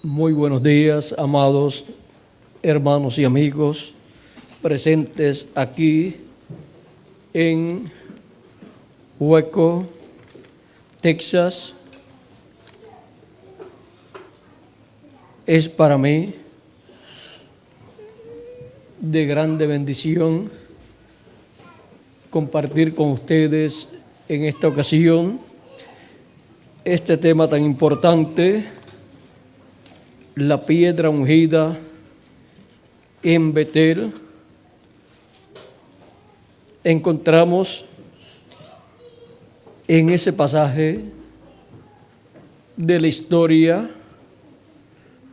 Muy buenos días, amados hermanos y amigos presentes aquí en Waco, Texas. Es para mí de grande bendición compartir con ustedes en esta ocasión este tema tan importante, la piedra ungida en Betel. Encontramos en ese pasaje de la historia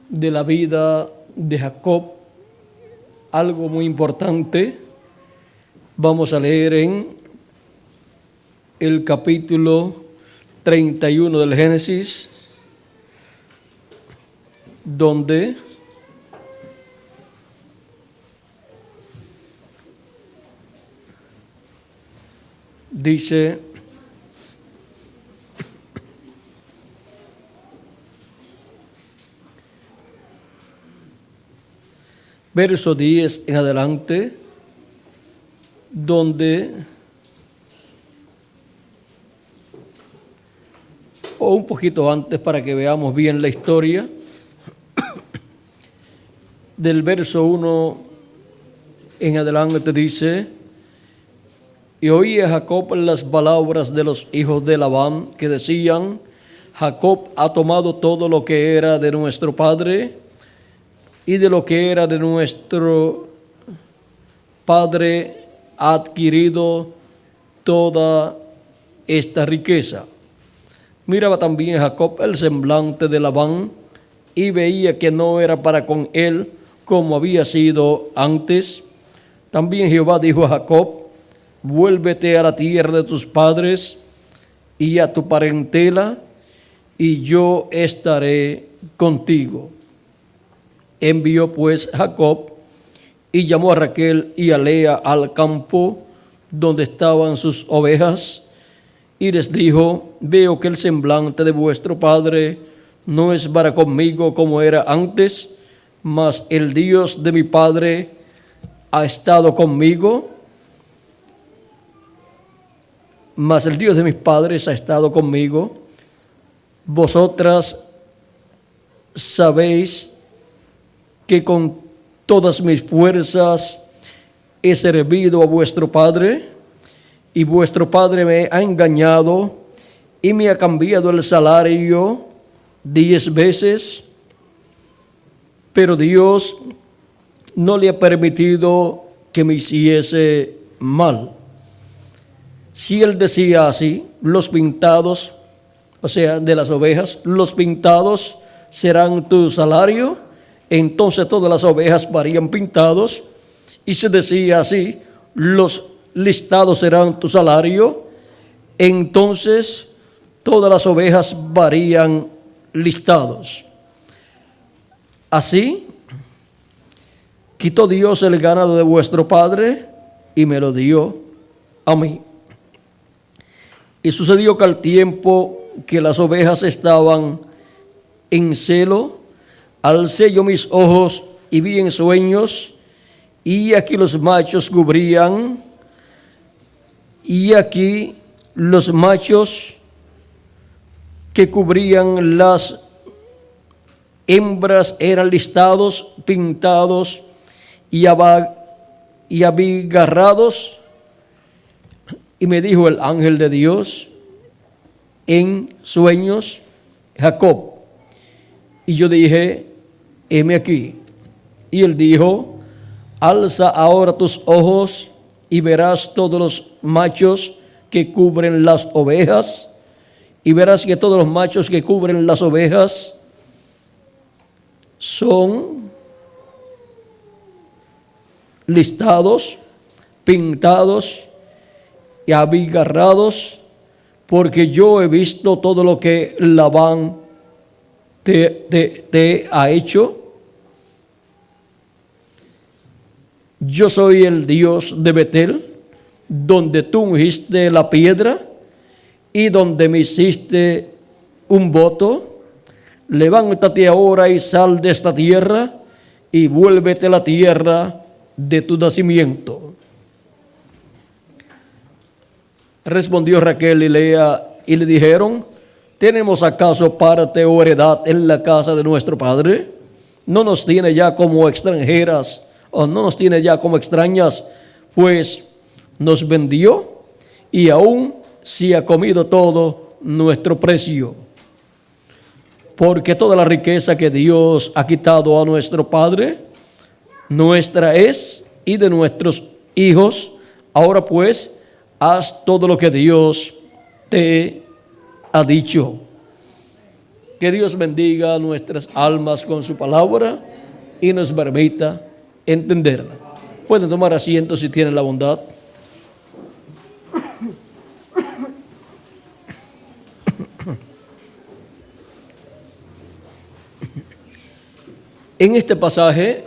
de la vida de Jacob algo muy importante. Vamos a leer en el capítulo 31 del Génesis, donde dice: verso 10 en adelante, donde, o un poquito antes para que veamos bien la historia, del verso 1 en adelante dice: y oía Jacob las palabras de los hijos de Labán, que decían: Jacob ha tomado todo lo que era de nuestro padre, y de lo que era de nuestro padre ha adquirido toda esta riqueza. Miraba también Jacob el semblante de Labán, y veía que no era para con él como había sido antes. También Jehová dijo a Jacob: vuélvete a la tierra de tus padres y a tu parentela, y yo estaré contigo. Envió pues Jacob y llamó a Raquel y a Lea al campo donde estaban sus ovejas, y les dijo: veo que el semblante de vuestro padre no es para conmigo como era antes, mas el Dios de mi padre ha estado conmigo. Mas el Dios de mis padres ha estado conmigo. Vosotras sabéis que con todas mis fuerzas he servido a vuestro padre, y vuestro padre me ha engañado y me ha cambiado el salario 10 veces, pero Dios no le ha permitido que me hiciese mal. Si él decía así: los pintados, o sea, de las ovejas, los pintados serán tu salario, entonces todas las ovejas varían pintados. Y si decía así: los listados serán tu salario, entonces todas las ovejas varían listados. Así quitó Dios el ganado de vuestro padre y me lo dio a mí. Y sucedió que al tiempo que las ovejas estaban en celo, alcé yo mis ojos y vi en sueños, y aquí los machos cubrían, y aquí los machos que cubrían las hembras eran listados, pintados y abigarrados. Y me dijo el ángel de Dios en sueños: Jacob. Y yo dije: heme aquí. Y él dijo: alza ahora tus ojos y verás todos los machos que cubren las ovejas, y verás que todos los machos que cubren las ovejas son listados, pintados y abigarrados, porque yo he visto todo lo que Labán te ha hecho. Yo soy el Dios de Betel, donde tú ungiste la piedra y donde me hiciste un voto. levántate ahora y sal de esta tierra y vuélvete a la tierra de tu nacimiento. Respondió Raquel y Lea y le dijeron: ¿tenemos acaso parte o heredad en la casa de nuestro padre? ¿No nos tiene ya como extranjeras o no nos tiene ya como extrañas? Pues nos vendió y aún se ha comido todo nuestro precio. Porque toda la riqueza que Dios ha quitado a nuestro padre, nuestra es y de nuestros hijos. Ahora pues, haz todo lo que Dios te ha dicho. Que Dios bendiga nuestras almas con su palabra y nos permita entenderla. Pueden tomar asiento si tienen la bondad. En este pasaje,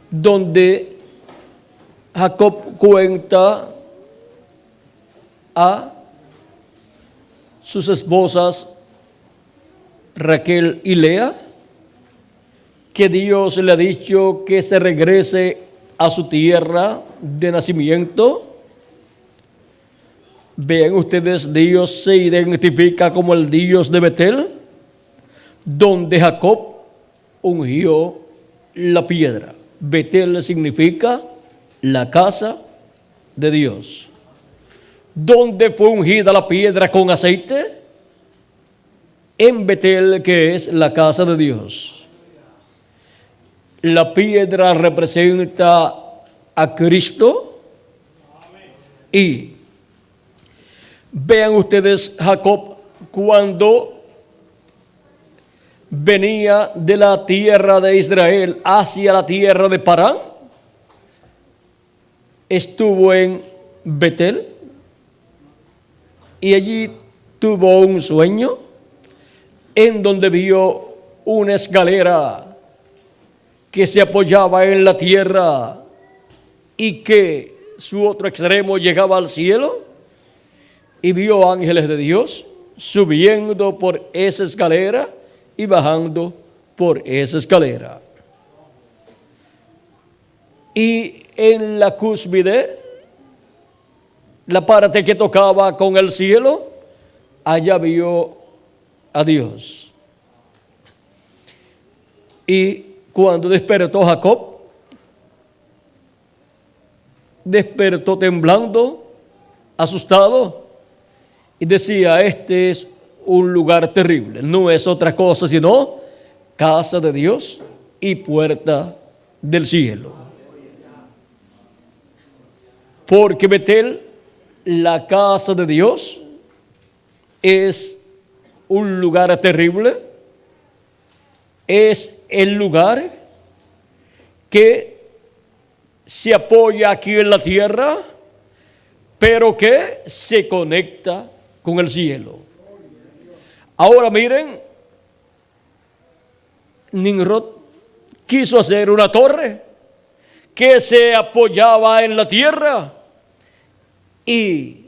donde Jacob cuenta a sus esposas Raquel y Lea que Dios le ha dicho que se regrese a su tierra de nacimiento. Vean ustedes, Dios se identifica como el Dios de Betel, donde Jacob ungió la piedra. Betel significa la casa de Dios. ¿Dónde fue ungida la piedra con aceite? En Betel, que es la casa de Dios. La piedra representa a Cristo. Y vean ustedes, Jacob, cuando venía de la tierra de Israel hacia la tierra de Parán, estuvo en Betel y allí tuvo un sueño en donde vio una escalera que se apoyaba en la tierra y que su otro extremo llegaba al cielo, y vio ángeles de Dios subiendo por esa escalera y bajando por esa escalera. Y en la cúspide, la parte que tocaba con el cielo, allá vio a Dios. Y cuando despertó Jacob, despertó temblando, asustado, y decía: este es un lugar terrible, no es otra cosa sino casa de Dios y puerta del cielo. Porque Betel, la casa de Dios, es un lugar terrible, es el lugar que se apoya aquí en la tierra, pero que se conecta con el cielo. Ahora miren, Nimrod quiso hacer una torre que se apoyaba en la tierra y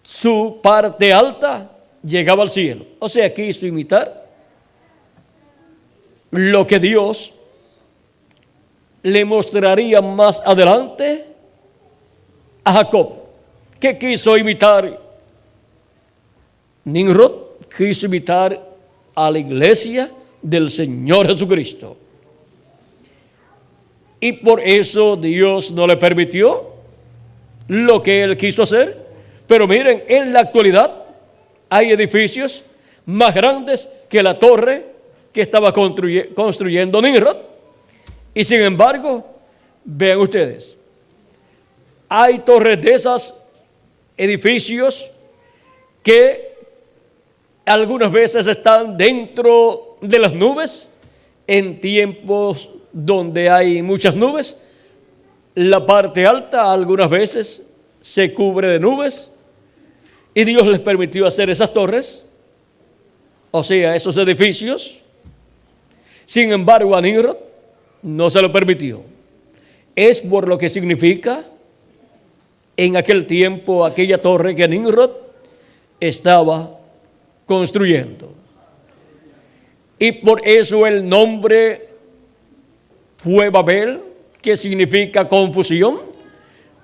su parte alta llegaba al cielo. O sea, quiso imitar lo que Dios le mostraría más adelante a Jacob. ¿Qué quiso imitar? Nimrod quiso imitar a la iglesia del Señor Jesucristo. Y por eso Dios no le permitió lo que él quiso hacer. Pero miren, en la actualidad hay edificios más grandes que la torre que estaba construyendo Nimrod. Y sin embargo, vean ustedes, hay torres de esos edificios que algunas veces están dentro de las nubes. En tiempos donde hay muchas nubes, la parte alta algunas veces se cubre de nubes, y Dios les permitió hacer esas torres, o sea, esos edificios. Sin embargo, a Nimrod no se lo permitió. Es por lo que significa en aquel tiempo aquella torre que Nimrod estaba construyendo. Y por eso el nombre fue Babel, que significa confusión,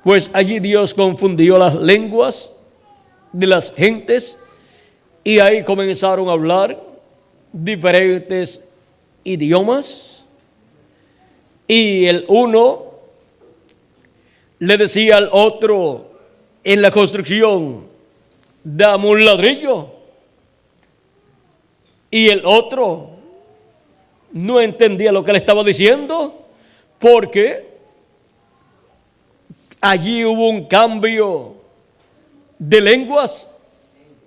pues allí Dios confundió las lenguas de las gentes y ahí comenzaron a hablar diferentes idiomas. Y el uno le decía al otro en la construcción: dame un ladrillo. Y el otro no entendía lo que le estaba diciendo, porque allí hubo un cambio de lenguas.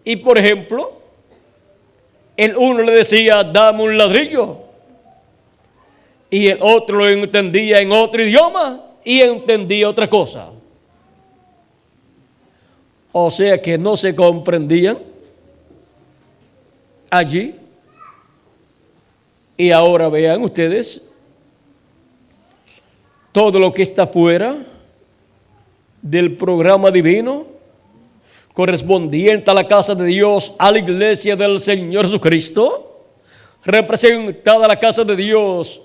Y por ejemplo, el uno le decía: dame un ladrillo, y el otro lo entendía en otro idioma y entendía otra cosa. O sea que no se comprendían allí. Y ahora vean ustedes todo lo que está fuera del programa divino correspondiente a la casa de Dios, a la iglesia del Señor Jesucristo, representada la casa de Dios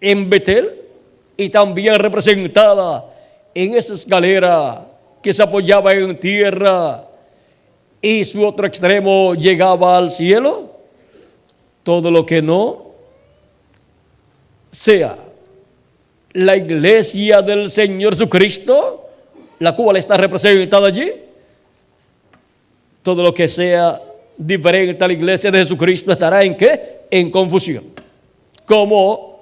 en Betel y también representada en esa escalera que se apoyaba en tierra y su otro extremo llegaba al cielo. Todo lo que no sea la iglesia del Señor Jesucristo, la cual está representada allí, todo lo que sea diferente a la iglesia de Jesucristo estará ¿en qué? En confusión. Como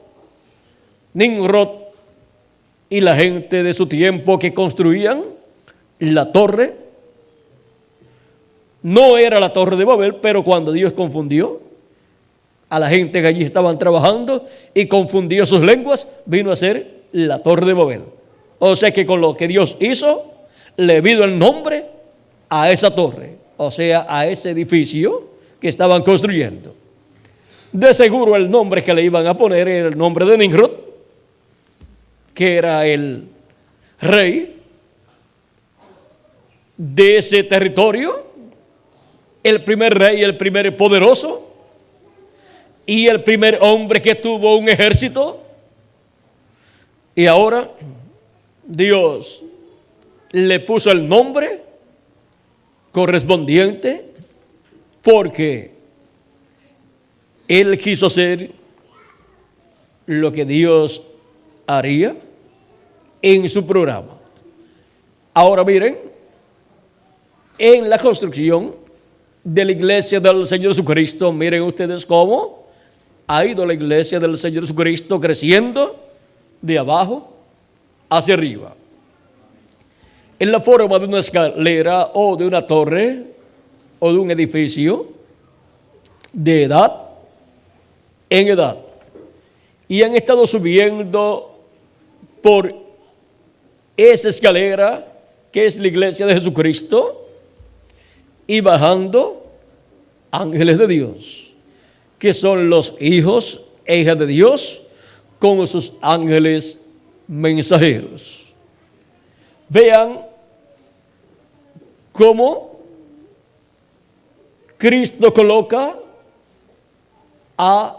Nimrod y la gente de su tiempo que construían la torre. No era la torre de Babel, pero cuando Dios confundió a la gente que allí estaban trabajando y confundió sus lenguas, vino a ser la torre de Babel. O sea que con lo que Dios hizo, le vino el nombre a esa torre, o sea, a ese edificio que estaban construyendo. De seguro el nombre que le iban a poner era el nombre de Nimrod, que era el rey de ese territorio, el primer rey, el primer poderoso y el primer hombre que tuvo un ejército. Y ahora Dios le puso el nombre correspondiente porque él quiso hacer lo que Dios haría en su programa. Ahora miren, en la construcción de la iglesia del Señor Jesucristo, miren ustedes cómo ha ido la iglesia del Señor Jesucristo creciendo de abajo hacia arriba. En la forma de una escalera o de una torre o de un edificio, de edad en edad. Y han estado subiendo por esa escalera que es la iglesia de Jesucristo y bajando ángeles de Dios, que son los hijos e hijas de Dios con sus ángeles mensajeros. Vean cómo Cristo coloca a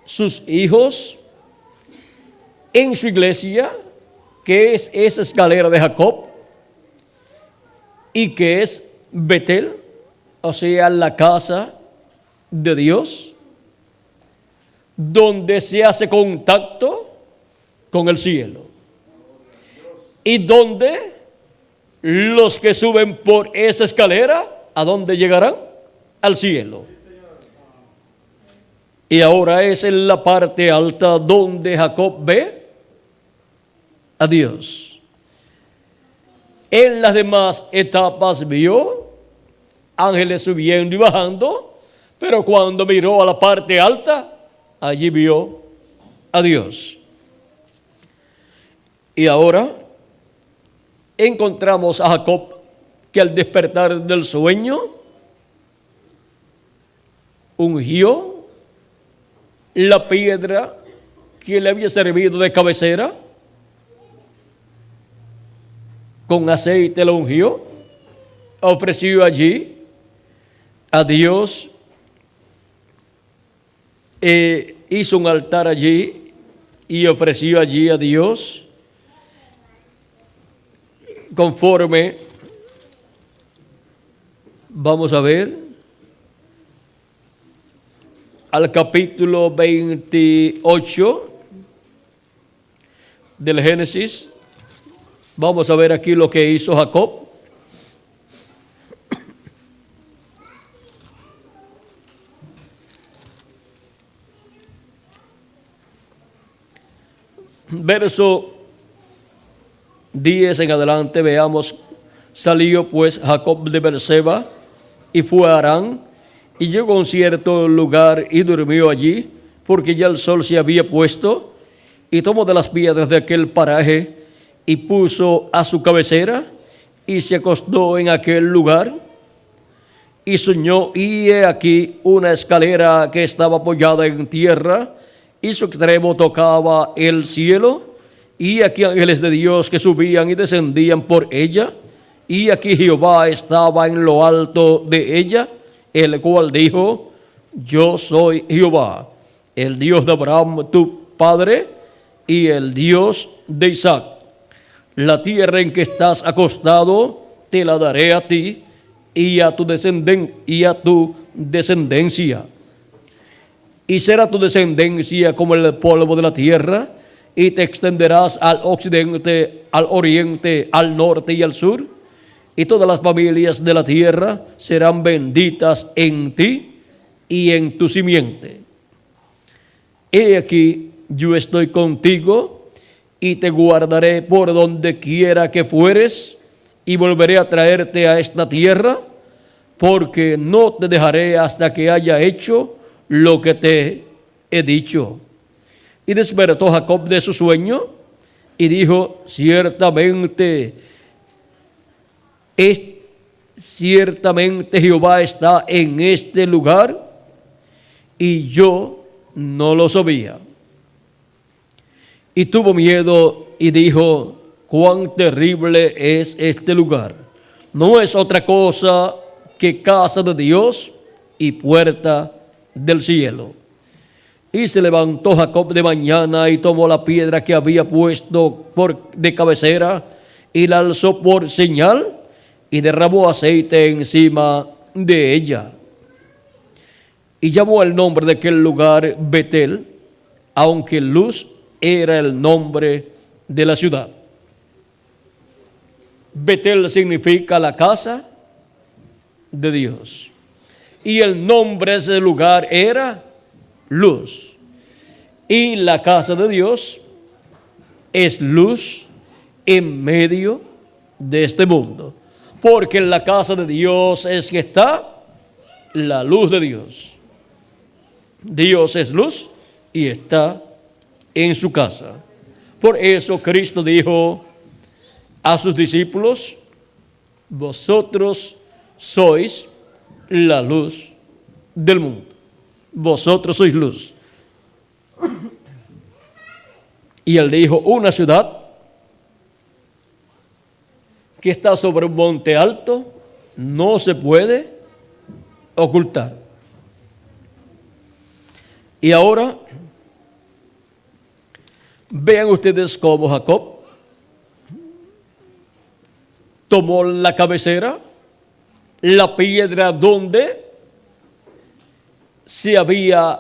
sus hijos en su iglesia, que es esa escalera de Jacob y que es Betel, o sea, la casa de Dios, donde se hace contacto con el cielo y donde los que suben por esa escalera, ¿a dónde llegarán? Al cielo. Y ahora es en la parte alta donde Jacob ve a Dios. En las demás etapas vio ángeles subiendo y bajando, pero cuando miró a la parte alta, allí vio a Dios. Y ahora encontramos a Jacob que al despertar del sueño ungió la piedra que le había servido de cabecera, con aceite lo ungió, ofreció allí a Dios, hizo un altar allí y ofreció allí a Dios conforme, vamos a ver, al capítulo 28 del Génesis. Vamos a ver aquí lo que hizo Jacob. Verso 10 en adelante, veamos. Salió pues Jacob de Beerseba y fue a Harán, y llegó a un cierto lugar y durmió allí, porque ya el sol se había puesto, y tomó de las piedras de aquel paraje y puso a su cabecera, y se acostó en aquel lugar, y soñó, y he aquí una escalera que estaba apoyada en tierra, y su extremo tocaba el cielo, y aquí ángeles de Dios que subían y descendían por ella, y aquí Jehová estaba en lo alto de ella, el cual dijo: yo soy Jehová, el Dios de Abraham tu padre, y el Dios de Isaac. La tierra en que estás acostado te la daré a ti y a tu descendencia. Y será tu descendencia como el polvo de la tierra, y te extenderás al occidente, al oriente, al norte y al sur, y todas las familias de la tierra serán benditas en ti y en tu simiente. He aquí, yo estoy contigo, y te guardaré por donde quiera que fueres, y volveré a traerte a esta tierra, porque no te dejaré hasta que haya hecho lo que te he dicho. Y despertó Jacob de su sueño y dijo: ciertamente Jehová está en este lugar, y yo no lo sabía. Y tuvo miedo y dijo: cuán terrible es este lugar. No es otra cosa que casa de Dios y puerta del cielo. Y se levantó Jacob de mañana y tomó la piedra que había puesto de cabecera y la alzó por señal, y derramó aceite encima de ella. Y llamó el nombre de aquel lugar Betel, aunque Luz era el nombre de la ciudad. Betel significa la casa de Dios. Y el nombre de ese lugar era Luz. Y la casa de Dios es luz en medio de este mundo. Porque en la casa de Dios es que está la luz de Dios. Dios es luz y está en su casa. Por eso Cristo dijo a sus discípulos: vosotros sois la luz del mundo. Vosotros sois luz. Y él dijo: una ciudad que está sobre un monte alto no se puede ocultar. Y ahora vean ustedes cómo Jacob tomó la cabecera, la piedra donde se había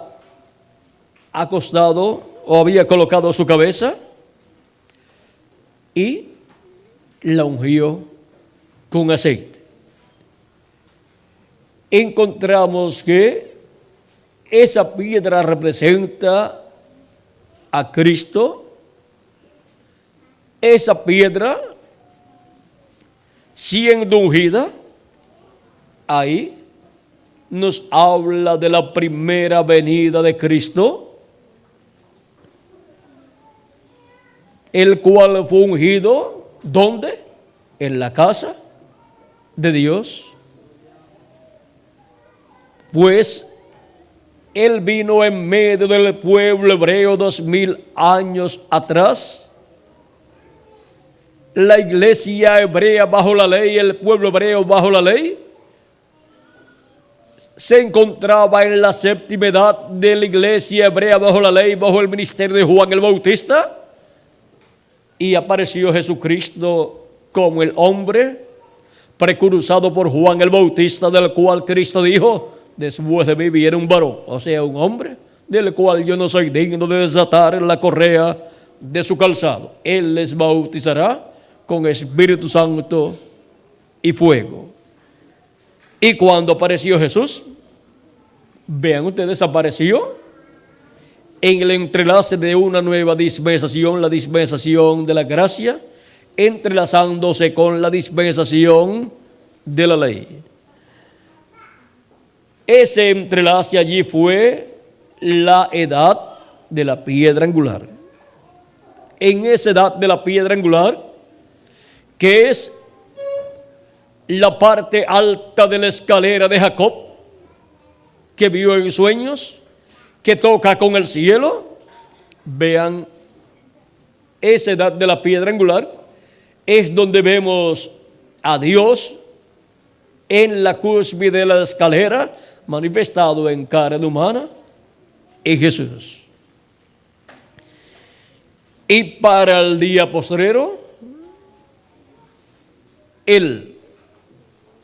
acostado o había colocado su cabeza, y la ungió con aceite. Encontramos que esa piedra representa a Cristo. Esa piedra, siendo ungida, ahí nos habla de la primera venida de Cristo, el cual fue ungido, ¿dónde? En la casa de Dios. Pues Él vino en medio del pueblo hebreo 2000 años atrás. La iglesia hebrea bajo la ley, el pueblo hebreo bajo la ley, se encontraba en la séptima edad de la iglesia hebrea bajo la ley, bajo el ministerio de Juan el Bautista, y apareció Jesucristo como el hombre precursado por Juan el Bautista, del cual Cristo dijo: después de mí viene un varón, o sea, un hombre, del cual yo no soy digno de desatar la correa de su calzado. Él les bautizará con Espíritu Santo y fuego. Y cuando apareció Jesús, vean ustedes, apareció en el entrelace de una nueva dispensación, la dispensación de la gracia, entrelazándose con la dispensación de la ley. Ese entrelace allí fue la edad de la piedra angular. En esa edad de la piedra angular, que es la parte alta de la escalera de Jacob, que vio en sueños, que toca con el cielo, vean, esa edad de la piedra angular es donde vemos a Dios en la cúspide de la escalera, manifestado en carne humana en Jesús. Y para el día postrero, Él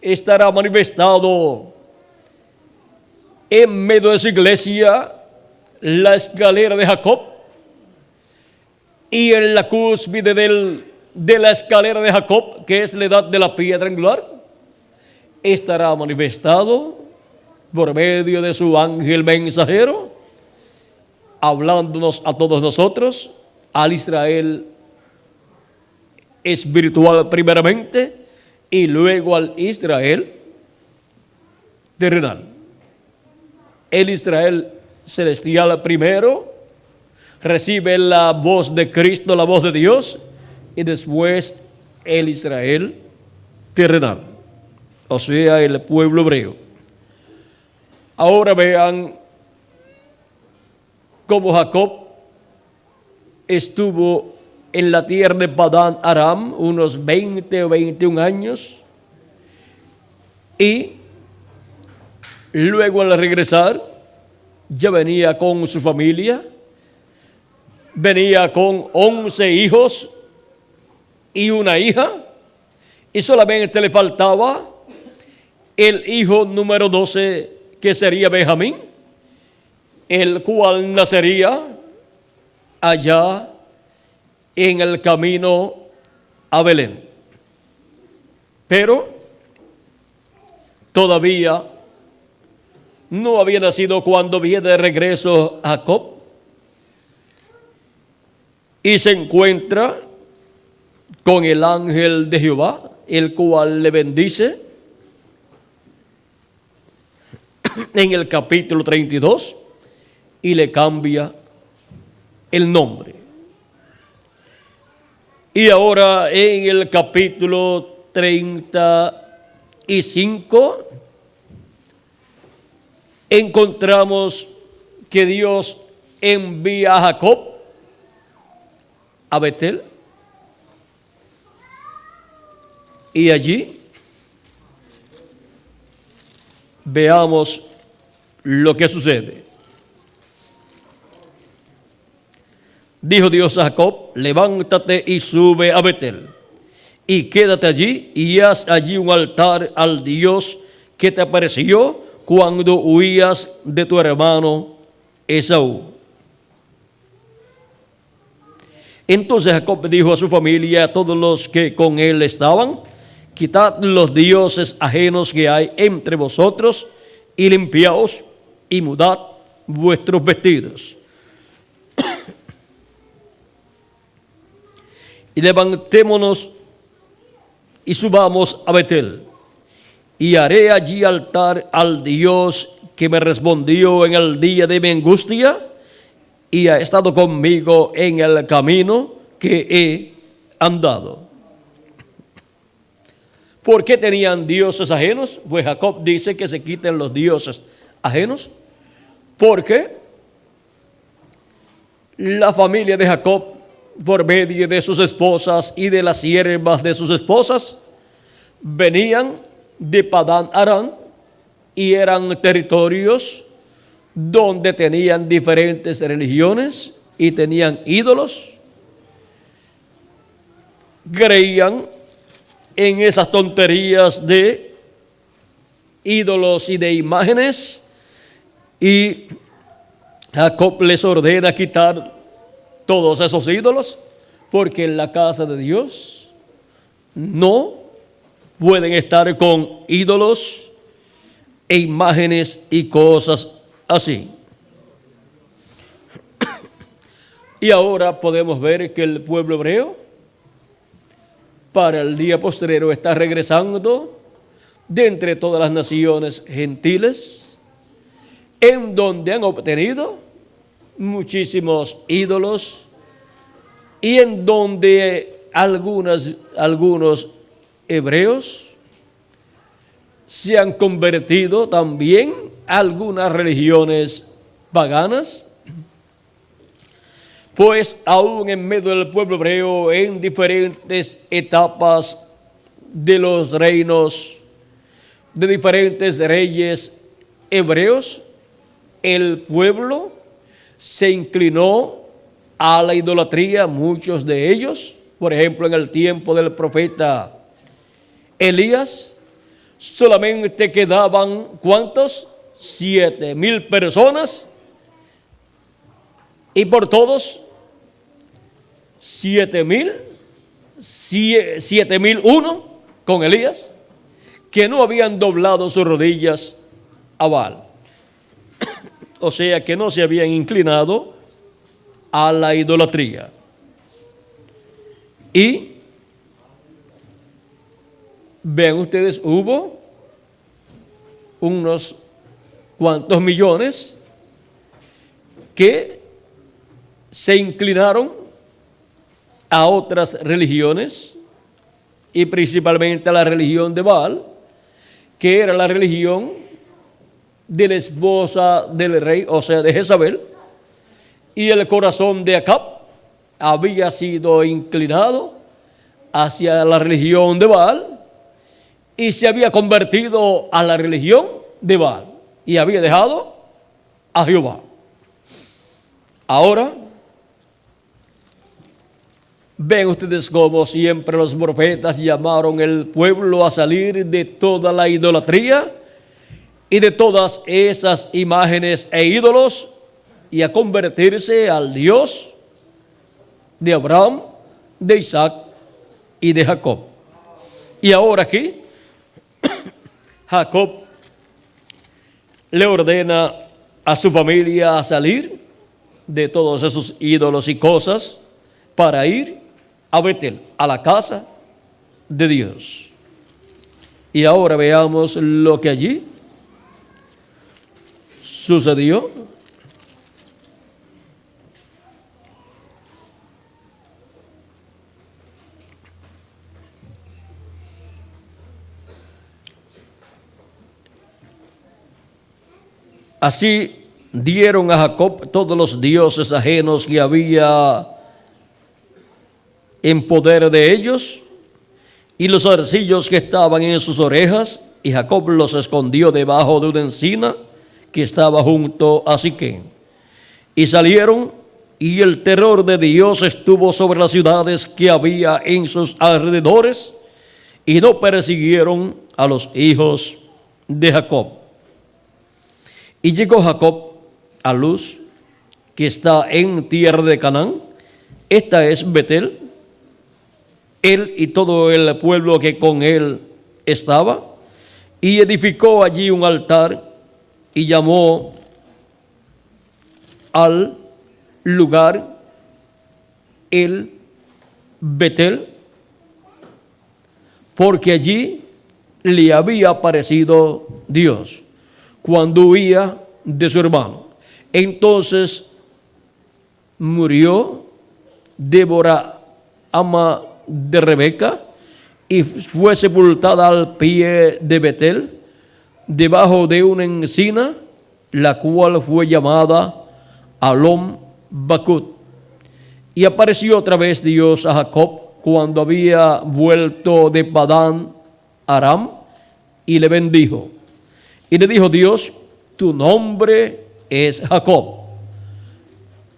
estará manifestado en medio de su iglesia, la escalera de Jacob, y en la cúspide de la escalera de Jacob, que es la edad de la piedra angular, estará manifestado por medio de su ángel mensajero, hablándonos a todos nosotros, al Israel espiritual primeramente, y luego al Israel terrenal. El Israel celestial primero recibe la voz de Cristo, la voz de Dios, y después el Israel terrenal, o sea, el pueblo hebreo. Ahora vean cómo Jacob estuvo en la tierra de Padán Aram unos 20 o 21 años, y luego al regresar ya venía con su familia, venía con 11 hijos y una hija, y solamente le faltaba el hijo número 12, que sería Benjamín, el cual nacería allá en el camino a Belén. Pero todavía no había nacido cuando viene de regreso Jacob y se encuentra con el ángel de Jehová, el cual le bendice en el capítulo 32 y le cambia el nombre. Y ahora en el capítulo 35 encontramos que Dios envía a Jacob a Betel, y allí veamos lo que sucede. Dijo Dios a Jacob: levántate y sube a Betel, y quédate allí, y haz allí un altar al Dios que te apareció cuando huías de tu hermano Esaú. Entonces Jacob dijo a su familia y a todos los que con él estaban: quitad los dioses ajenos que hay entre vosotros, y limpiaos, y mudad vuestros vestidos. Y levantémonos y subamos a Betel, y haré allí altar al Dios que me respondió en el día de mi angustia, y ha estado conmigo en el camino que he andado. ¿Por qué tenían dioses ajenos? Pues Jacob dice que se quiten los dioses ajenos, porque la familia de Jacob, por medio de sus esposas y de las siervas de sus esposas, venían de Padán Aram, y eran territorios donde tenían diferentes religiones y tenían ídolos. Creían en esas tonterías de ídolos y de imágenes, y Jacob les ordena quitar todos esos ídolos, porque en la casa de Dios no pueden estar con ídolos e imágenes y cosas así. Y ahora podemos ver que el pueblo hebreo para el día postrero está regresando de entre todas las naciones gentiles, en donde han obtenido muchísimos ídolos y en donde algunos hebreos se han convertido también a algunas religiones paganas. Pues aún en medio del pueblo hebreo, en diferentes etapas de los reinos de diferentes reyes hebreos, el pueblo se inclinó a la idolatría, muchos de ellos. Por ejemplo, en el tiempo del profeta Elías, solamente quedaban, ¿cuántos? 7,000 personas, y por todos 7,001 con Elías, que no habían doblado sus rodillas a Baal. O sea, que no se habían inclinado a la idolatría. Y vean ustedes, hubo unos cuantos millones que se inclinaron a otras religiones, y principalmente a la religión de Baal, que era la religión de la esposa del rey, o sea, de Jezabel, y el corazón de Acab había sido inclinado hacia la religión de Baal y se había convertido a la religión de Baal y había dejado a Jehová. Ahora, ven ustedes cómo siempre los profetas llamaron al pueblo a salir de toda la idolatría y de todas esas imágenes e ídolos y a convertirse al Dios de Abraham, de Isaac y de Jacob. Y ahora aquí, Jacob le ordena a su familia a salir de todos esos ídolos y cosas para ir a Betel, a la casa de Dios. Y ahora veamos lo que allí sucedió. Así dieron a Jacob todos los dioses ajenos que había en poder de ellos, y los zarcillos que estaban en sus orejas, y Jacob los escondió debajo de una encina que estaba junto a Siquem. Y salieron, y el terror de Dios estuvo sobre las ciudades que había en sus alrededores, y no persiguieron a los hijos de Jacob. Y llegó Jacob a Luz, que está en tierra de Canaán, esta es Betel, él y todo el pueblo que con él estaba, y edificó allí un altar y llamó al lugar el Betel, porque allí le había aparecido Dios cuando huía de su hermano. Entonces murió Débora, ama de Rebeca, y fue sepultada al pie de Betel, debajo de una encina, la cual fue llamada Alom Bakut. Y apareció otra vez Dios a Jacob cuando había vuelto de Padán Aram, y le bendijo. Y le dijo Dios: tu nombre es Jacob.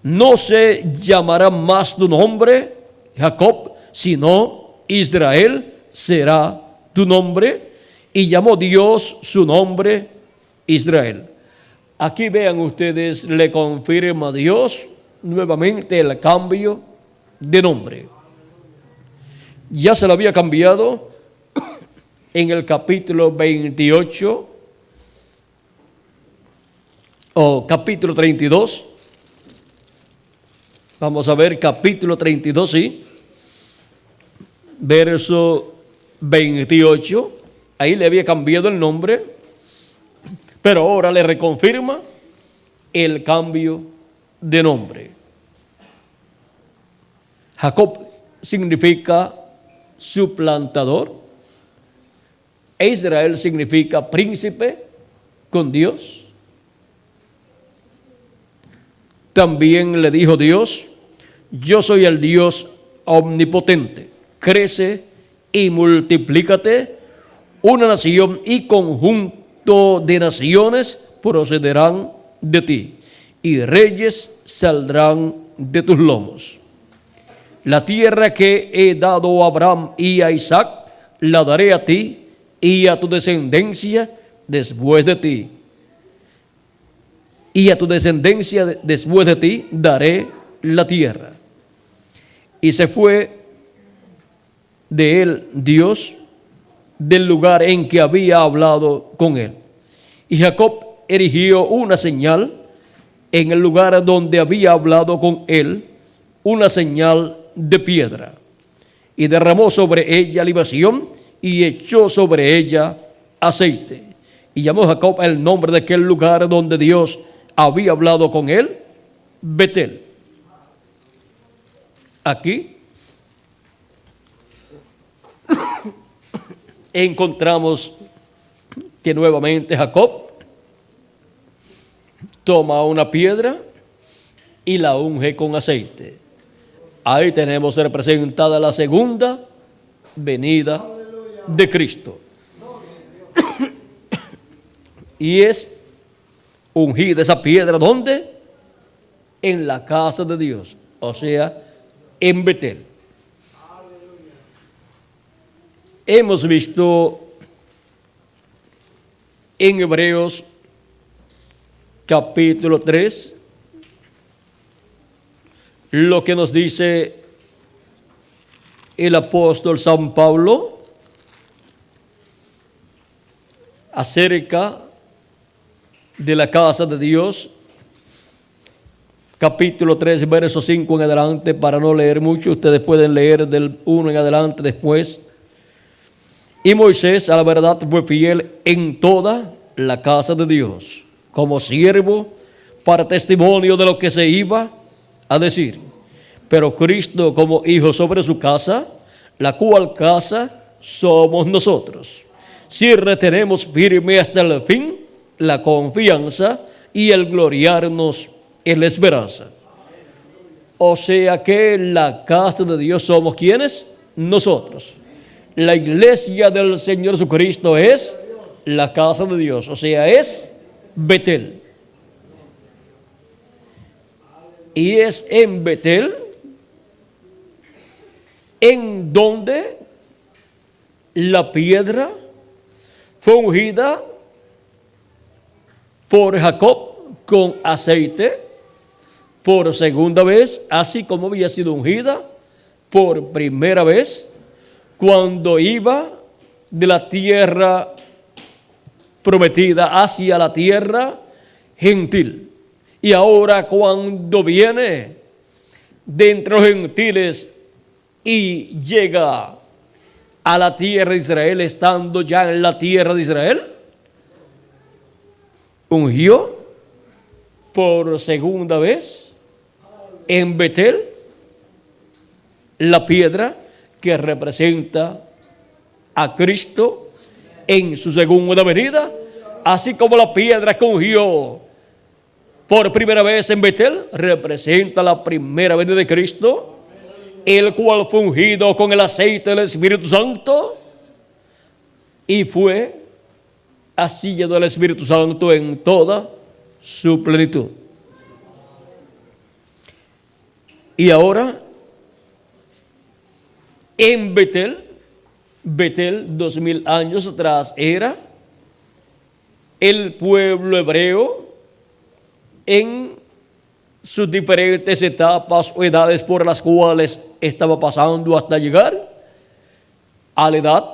No se llamará más tu nombre Jacob, sino Israel será tu nombre. Y llamó Dios su nombre Israel. Aquí vean ustedes, le confirma Dios nuevamente el cambio de nombre. Ya se lo había cambiado en el capítulo 28 o capítulo 32. Vamos a ver capítulo 32, sí. Verso 28. Ahí le había cambiado el nombre, pero ahora le reconfirma el cambio de nombre. Jacob significa suplantador. Israel significa príncipe con Dios. También le dijo Dios: yo soy el Dios omnipotente. Crece y multiplícate. Una nación y conjunto de naciones procederán de ti, y reyes saldrán de tus lomos. La tierra que he dado a Abraham y a Isaac, la daré a ti y a tu descendencia después de ti. Y a tu descendencia después de ti daré la tierra. Y se fue de él Dios del lugar en que había hablado con él. Y Jacob erigió una señal en el lugar donde había hablado con él, una señal de piedra. Y derramó sobre ella libación y echó sobre ella aceite. Y llamó Jacob el nombre de aquel lugar donde Dios había hablado con él, Betel. Aquí encontramos que nuevamente Jacob toma una piedra y la unge con aceite. Ahí tenemos representada la segunda venida de Cristo. Y es ungida esa piedra, ¿dónde? En la casa de Dios, o sea, en Betel. Hemos visto en Hebreos capítulo 3 lo que nos dice el apóstol San Pablo acerca de la casa de Dios. Capítulo 3, verso 5 en adelante, para no leer mucho, ustedes pueden leer del 1 en adelante después. Y Moisés, a la verdad, fue fiel en toda la casa de Dios, como siervo para testimonio de lo que se iba a decir. Pero Cristo como hijo sobre su casa, la cual casa somos nosotros, si retenemos firme hasta el fin la confianza y el gloriarnos en la esperanza. O sea que la casa de Dios somos ¿quiénes? Nosotros. La iglesia del Señor Jesucristo es la casa de Dios, o sea, es Betel. Y es en Betel en donde la piedra fue ungida por Jacob con aceite por segunda vez, así como había sido ungida por primera vez cuando iba de la tierra prometida hacia la tierra gentil. Y ahora cuando viene de entre los gentiles y llega a la tierra de Israel, estando ya en la tierra de Israel, ungió por segunda vez en Betel la piedra que representa a Cristo en su segunda venida, así como la piedra que ungió por primera vez en Betel representa la primera venida de Cristo, el cual fue ungido con el aceite del Espíritu Santo y fue así llenó el Espíritu Santo en toda su plenitud. Y ahora, en Betel, 2000 años atrás, era el pueblo hebreo en sus diferentes etapas o edades por las cuales estaba pasando hasta llegar a la edad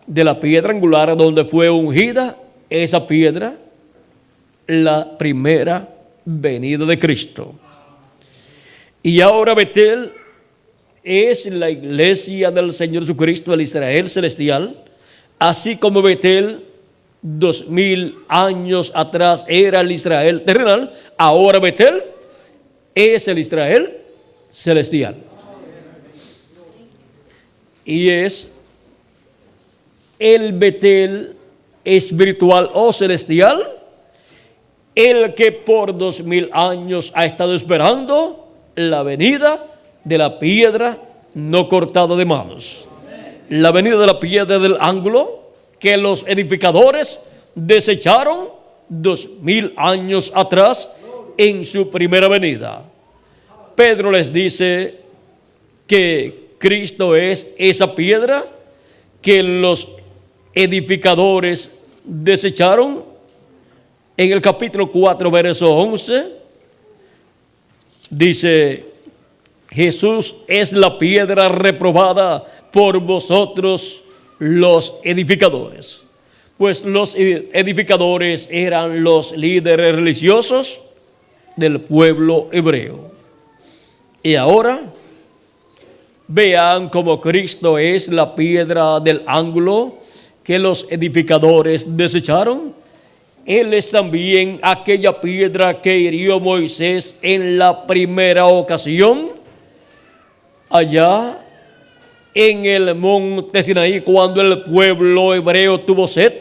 de la piedra angular donde fue ungida esa piedra, la primera venida de Cristo. Y ahora Betel es la iglesia del Señor Jesucristo, el Israel celestial, así como Betel 2000 años atrás era el Israel terrenal, ahora Betel es el Israel celestial. Y es el Betel espiritual o celestial, el que por 2000 años ha estado esperando la venida de la piedra no cortada de manos. La venida de la piedra del ángulo que los edificadores desecharon 2000 años atrás en su primera venida. Pedro les dice que Cristo es esa piedra que los edificadores desecharon. En el capítulo 4, verso 11, dice: Jesús es la piedra reprobada por vosotros los edificadores. Pues los edificadores eran los líderes religiosos del pueblo hebreo. Y ahora vean cómo Cristo es la piedra del ángulo que los edificadores desecharon. Él es también aquella piedra que hirió Moisés en la primera ocasión, allá en el monte Sinaí, cuando el pueblo hebreo tuvo sed.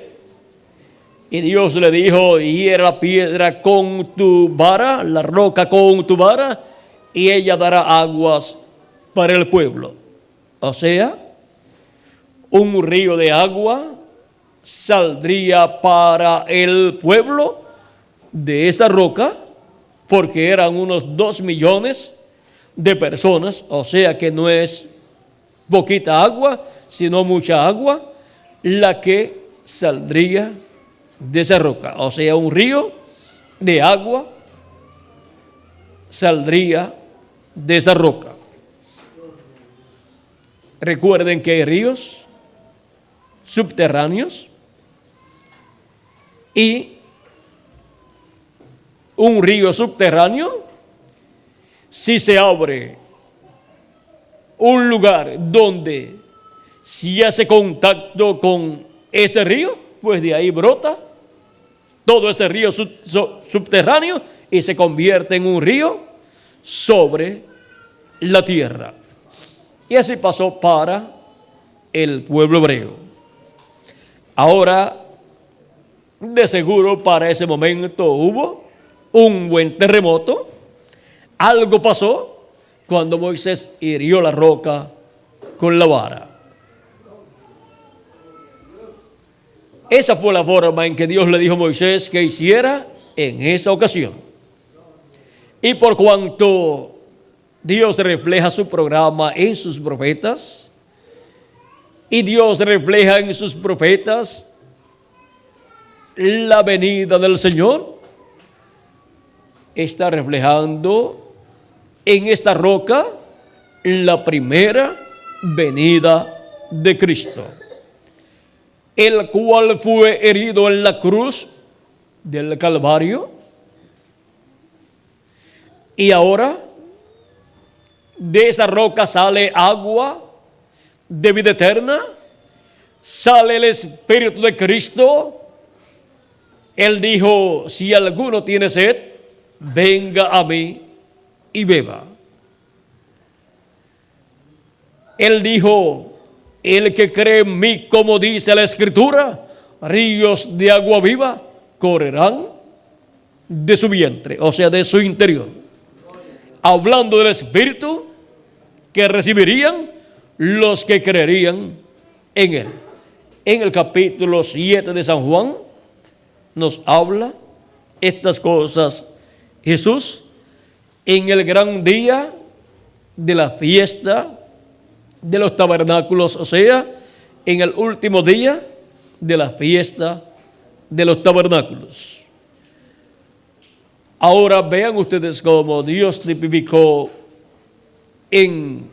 Y Dios le dijo: hiera la piedra con tu vara, la roca con tu vara, y ella dará aguas para el pueblo. O sea, un río de agua saldría para el pueblo de esa roca, porque eran unos 2 millones de personas, o sea que no es poquita agua, sino mucha agua, la que saldría de esa roca. O sea, un río de agua saldría de esa roca. Recuerden que hay ríos subterráneos y un río subterráneo, si se abre un lugar donde se hace contacto con ese río, pues de ahí brota todo ese río subterráneo y se convierte en un río sobre la tierra. Y así pasó para el pueblo hebreo. Ahora, de seguro para ese momento hubo un buen terremoto. Algo pasó cuando Moisés hirió la roca con la vara. Esa fue la forma en que Dios le dijo a Moisés que hiciera en esa ocasión. Y por cuanto Dios refleja su programa en sus profetas, y Dios refleja en sus profetas la venida del Señor, está reflejando en esta roca la primera venida de Cristo, el cual fue herido en la cruz del Calvario. Y ahora de esa roca sale agua de vida eterna, sale el Espíritu de Cristo. Él dijo: si alguno tiene sed, venga a mí y beba. Él dijo: el que cree en mí, como dice la Escritura, ríos de agua viva correrán de su vientre, o sea, de su interior. Hablando del Espíritu que recibirían los que creerían en Él. En el capítulo 7 de San Juan, nos habla estas cosas Jesús en el gran día de la fiesta de los tabernáculos, o sea, en el último día de la fiesta de los tabernáculos. Ahora vean ustedes cómo Dios tipificó en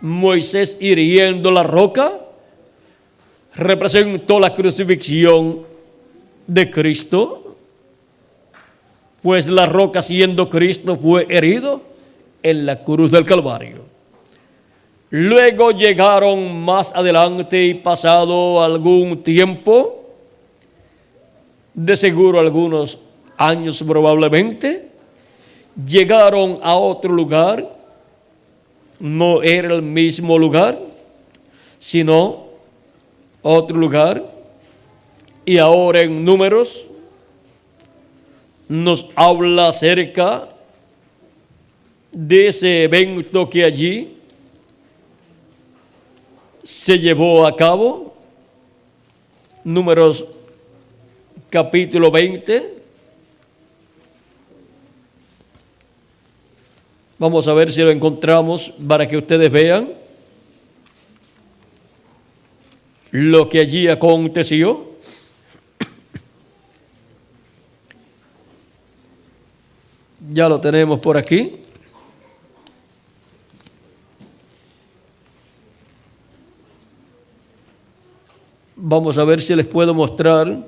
Moisés hiriendo la roca, representó la crucifixión de Cristo, pues la roca, siendo Cristo, fue herido en la cruz del Calvario. Luego llegaron más adelante y pasado algún tiempo, de seguro algunos años probablemente, llegaron a otro lugar. No era el mismo lugar, sino otro lugar. Y ahora en Números nos habla acerca de ese evento que allí se llevó a cabo. Números capítulo 20. Vamos a ver si lo encontramos para que ustedes vean lo que allí aconteció. Ya lo tenemos por aquí. Vamos a ver si les puedo mostrar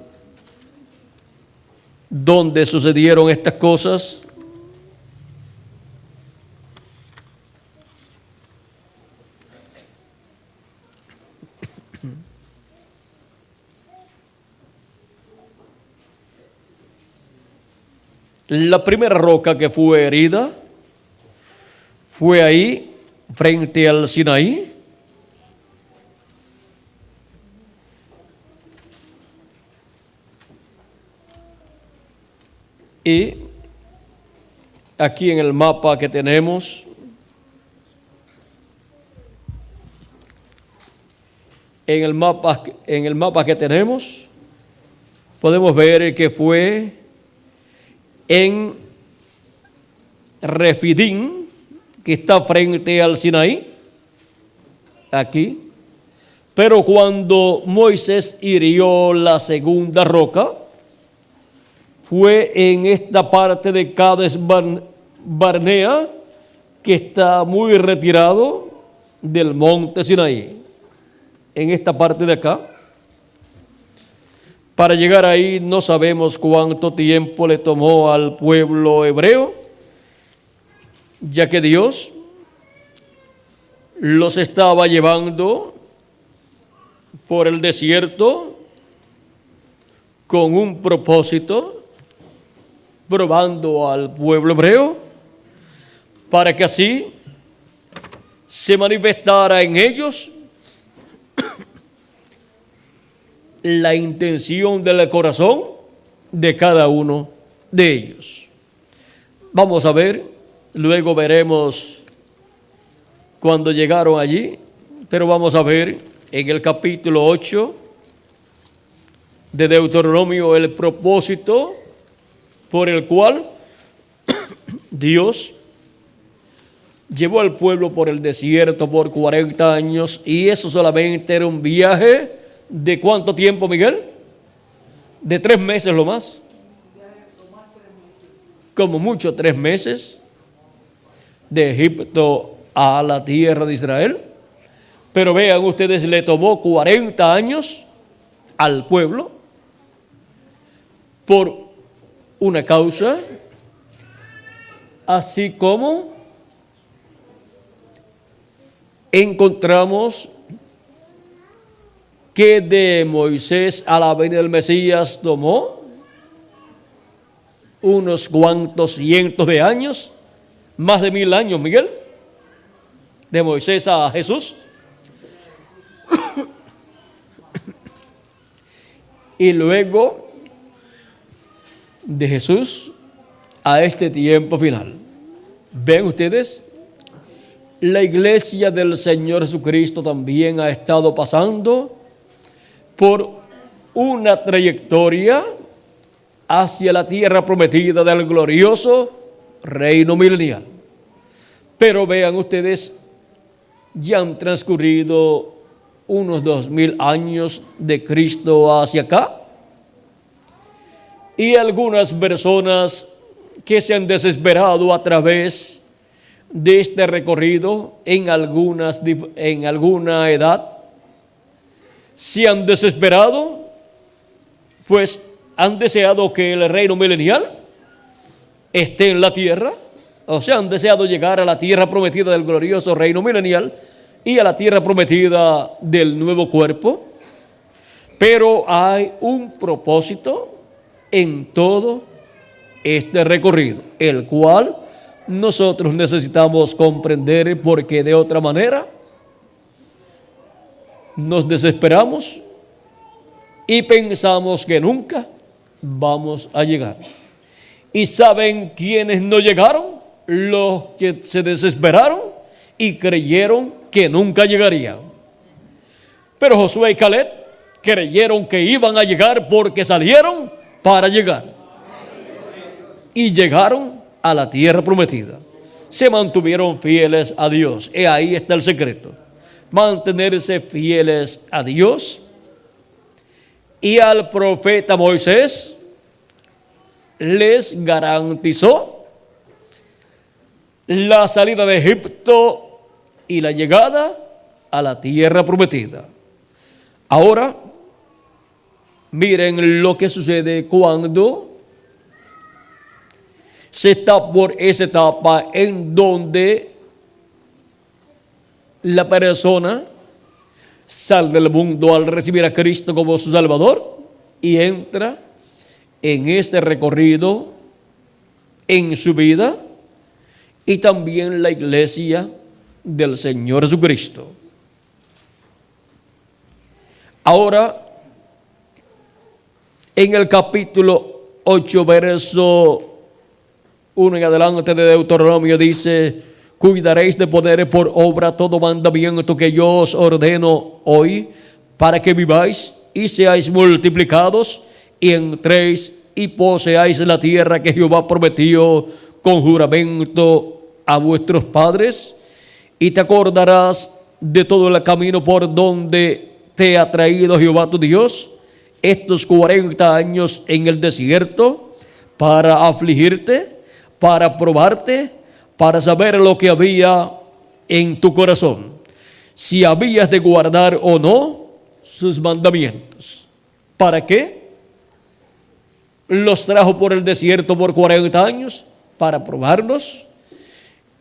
dónde sucedieron estas cosas. La primera roca que fue herida fue ahí, frente al Sinaí. Y aquí en el mapa que tenemos, en el mapa que tenemos, podemos ver que fue en Refidín, que está frente al Sinaí, aquí. Pero cuando Moisés hirió la segunda roca, fue en esta parte de Cades Barnea, que está muy retirado del monte Sinaí. En esta parte de acá. Para llegar ahí no sabemos cuánto tiempo le tomó al pueblo hebreo, ya que Dios los estaba llevando por el desierto con un propósito, probando al pueblo hebreo para que así se manifestara en ellos la intención del corazón de cada uno de ellos. Vamos a ver, luego veremos cuando llegaron allí, pero vamos a ver en el capítulo 8 de Deuteronomio el propósito por el cual Dios llevó al pueblo por el desierto por 40 años, y eso solamente era un viaje. ¿De cuánto tiempo, Miguel? De 3 meses lo más. Como mucho 3 meses. De Egipto a la tierra de Israel. Pero vean ustedes, le tomó 40 años al pueblo por una causa, así como encontramos que de Moisés a la venida del Mesías tomó unos cuantos cientos de años, más de 1000 años, Miguel, de Moisés a Jesús. Y luego de Jesús a este tiempo final. Ven ustedes, la iglesia del Señor Jesucristo también ha estado pasando por una trayectoria hacia la tierra prometida del glorioso reino milenial. Pero vean ustedes, ya han transcurrido unos 2000 años de Cristo hacia acá, y algunas personas que se han desesperado a través de este recorrido en alguna edad, se han desesperado, pues han deseado que el reino milenial esté en la tierra, o sea, han deseado llegar a la tierra prometida del glorioso reino milenial y a la tierra prometida del nuevo cuerpo. Pero hay un propósito en todo este recorrido, el cual nosotros necesitamos comprender, porque de otra manera nos desesperamos y pensamos que nunca vamos a llegar. ¿Y saben quiénes no llegaron? Los que se desesperaron y creyeron que nunca llegarían. Pero Josué y Caleb creyeron que iban a llegar porque salieron para llegar. Y llegaron a la tierra prometida. Se mantuvieron fieles a Dios. Y ahí está el secreto. Mantenerse fieles a Dios y al profeta Moisés. Les garantizó la salida de Egipto y la llegada a la tierra prometida. Ahora, miren lo que sucede cuando se está por esa etapa en donde la persona sale del mundo al recibir a Cristo como su Salvador y entra en este recorrido en su vida, y también la iglesia del Señor Jesucristo. Ahora, en el capítulo 8, verso 1 en adelante de Deuteronomio dice: cuidaréis de poner por obra todo mandamiento que yo os ordeno hoy, para que viváis y seáis multiplicados y entréis y poseáis la tierra que Jehová prometió con juramento a vuestros padres. Y te acordarás de todo el camino por donde te ha traído Jehová tu Dios estos 40 años en el desierto, para afligirte, para probarte, para saber lo que había en tu corazón, si habías de guardar o no sus mandamientos. ¿Para qué los trajo por el desierto por 40 años? Para probarlos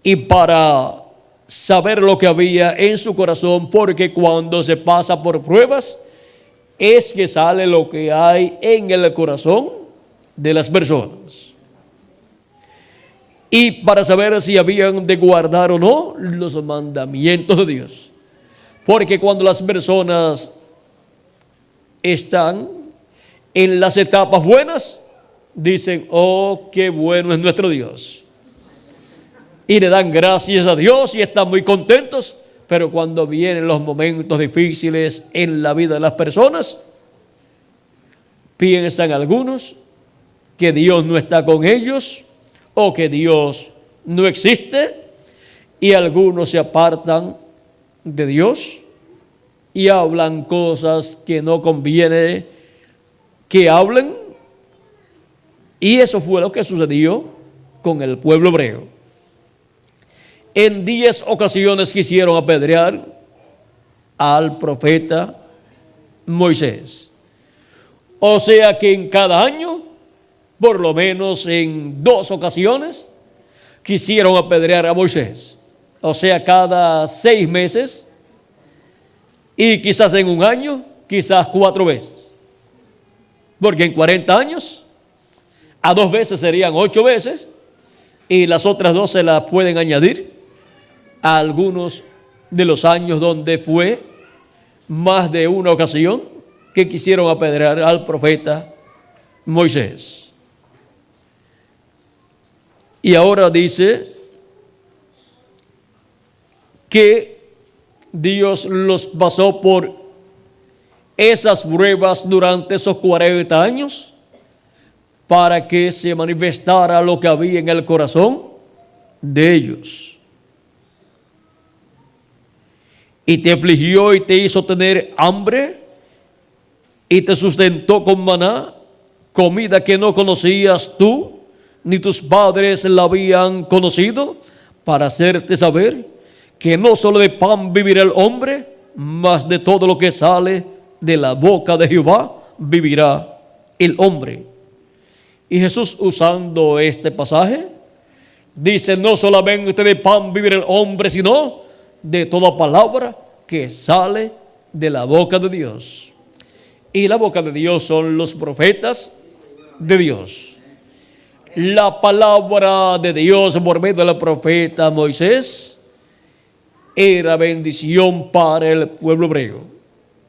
y para saber lo que había en su corazón, porque cuando se pasa por pruebas es que sale lo que hay en el corazón de las personas. Y para saber si habían de guardar o no los mandamientos de Dios. Porque cuando las personas están en las etapas buenas, dicen: oh, qué bueno es nuestro Dios. Y le dan gracias a Dios y están muy contentos. Pero cuando vienen los momentos difíciles en la vida de las personas, piensan algunos que Dios no está con ellos, o que Dios no existe, y algunos se apartan de Dios y hablan cosas que no conviene que hablen. Y eso fue lo que sucedió con el pueblo hebreo. En 10 ocasiones quisieron apedrear al profeta Moisés. O sea que en cada año, por lo menos en 2 ocasiones, quisieron apedrear a Moisés. O sea, cada 6 meses, y quizás en un año, quizás 4 veces. Porque en 40 años, a 2 veces serían 8 veces, y las otras 2 se las pueden añadir a algunos de los años donde fue más de una ocasión que quisieron apedrear al profeta Moisés. Y ahora dice que Dios los pasó por esas pruebas durante esos 40 años para que se manifestara lo que había en el corazón de ellos. Y te afligió y te hizo tener hambre y te sustentó con maná, comida que no conocías tú, ni tus padres la habían conocido, para hacerte saber que no solo de pan vivirá el hombre, mas de todo lo que sale de la boca de Jehová vivirá el hombre. Y Jesús, usando este pasaje, dice: no solamente de pan vivirá el hombre, sino de toda palabra que sale de la boca de Dios. Y la boca de Dios son los profetas de Dios. La palabra de Dios por medio del profeta Moisés era bendición para el pueblo hebreo.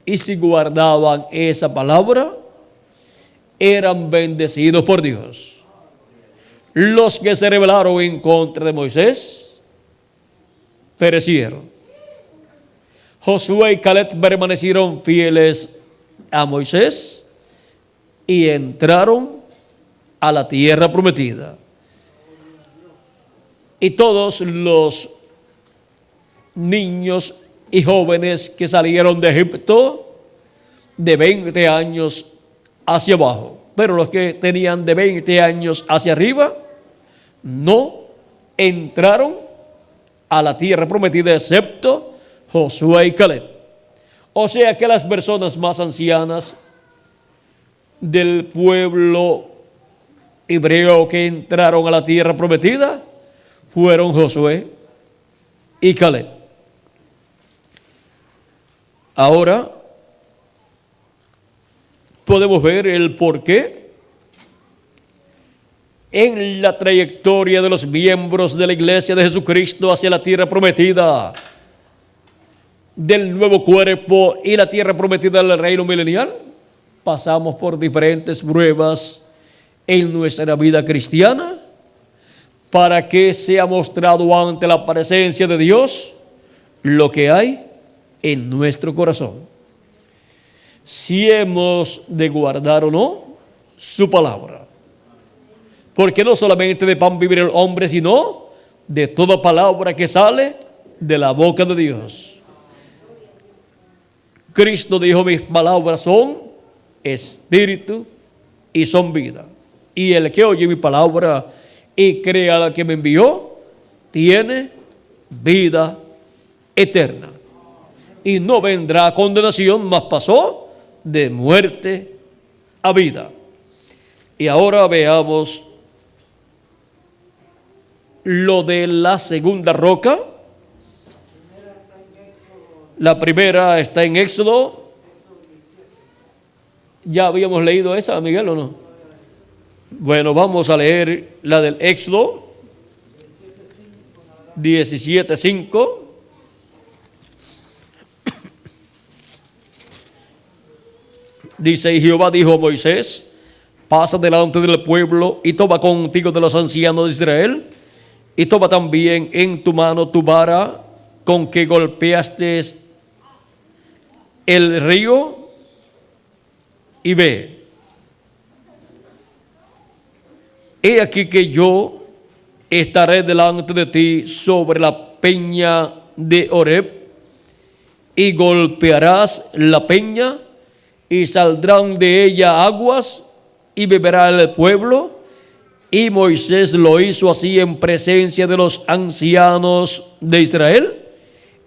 Y si guardaban esa palabra, eran bendecidos por Dios. Los que se rebelaron en contra de Moisés perecieron. Josué y Caleb permanecieron fieles a Moisés y entraron a la tierra prometida. Y todos los niños y jóvenes que salieron de Egipto de 20 años hacia abajo, pero los que tenían de 20 años hacia arriba no entraron a la tierra prometida, excepto Josué y Caleb. O sea que las personas más ancianas del pueblo hebreo que entraron a la tierra prometida fueron Josué y Caleb. Ahora podemos ver el porqué en la trayectoria de los miembros de la iglesia de Jesucristo hacia la tierra prometida del nuevo cuerpo y la tierra prometida del reino milenial. Pasamos por diferentes pruebas en nuestra vida cristiana para que sea mostrado ante la presencia de Dios lo que hay en nuestro corazón, si hemos de guardar o no su palabra. Porque no solamente de pan vivirá el hombre, sino de toda palabra que sale de la boca de Dios. Cristo dijo: mis palabras son espíritu y son vida. Y el que oye mi palabra y crea al que me envió, tiene vida eterna. Y no vendrá a condenación, mas pasó de muerte a vida. Y ahora veamos lo de la segunda roca. La primera está en Éxodo. ¿Ya habíamos leído esa, Miguel, o no? Bueno, vamos a leer la del Éxodo 17:5. Dice: y Jehová dijo a Moisés: pasa delante del pueblo y toma contigo de los ancianos de Israel, y toma también en tu mano tu vara con que golpeaste el río, y ve. He aquí que yo estaré delante de ti sobre la peña de Horeb, y golpearás la peña, y saldrán de ella aguas, y beberá el pueblo. Y Moisés lo hizo así en presencia de los ancianos de Israel,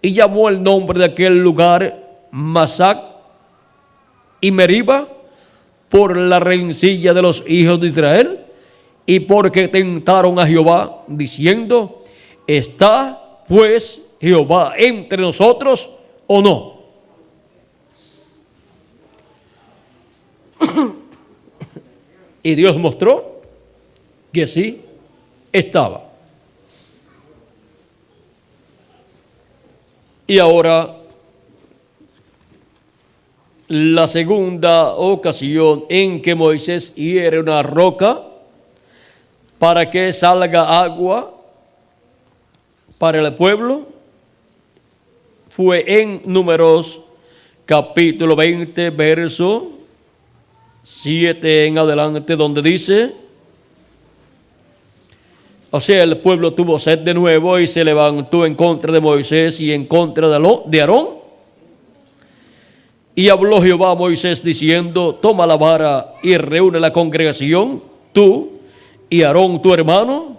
y llamó el nombre de aquel lugar Masac y Meriba, por la rencilla de los hijos de Israel, y porque tentaron a Jehová, diciendo: ¿está pues Jehová entre nosotros o no? Y Dios mostró que sí estaba. Y ahora, la segunda ocasión en que Moisés hiere una roca para que salga agua para el pueblo fue en Números capítulo 20, verso 7 en adelante, donde dice: O sea, el pueblo tuvo sed de nuevo y se levantó en contra de Moisés y en contra de Aarón. Y habló Jehová a Moisés diciendo: toma la vara y reúne la congregación, tú y Aarón tu hermano,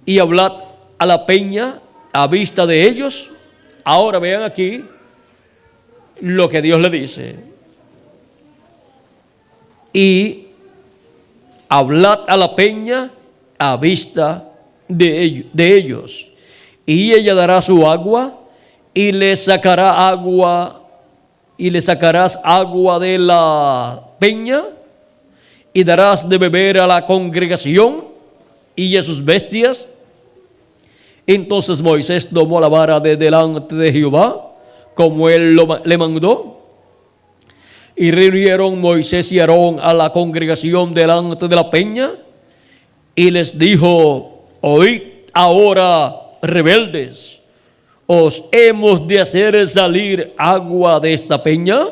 y hablad a la peña a vista de ellos. Ahora vean aquí lo que Dios le dice. Y hablad a la peña a vista de ellos, y ella dará su agua, y le sacará agua, y le sacarás agua de la peña, y darás de beber a la congregación y a sus bestias. Entonces Moisés tomó la vara de delante de Jehová, como él le mandó, y reunieron Moisés y Aarón a la congregación delante de la peña, y les dijo: oíd ahora, rebeldes, ¿os hemos de hacer salir agua de esta peña?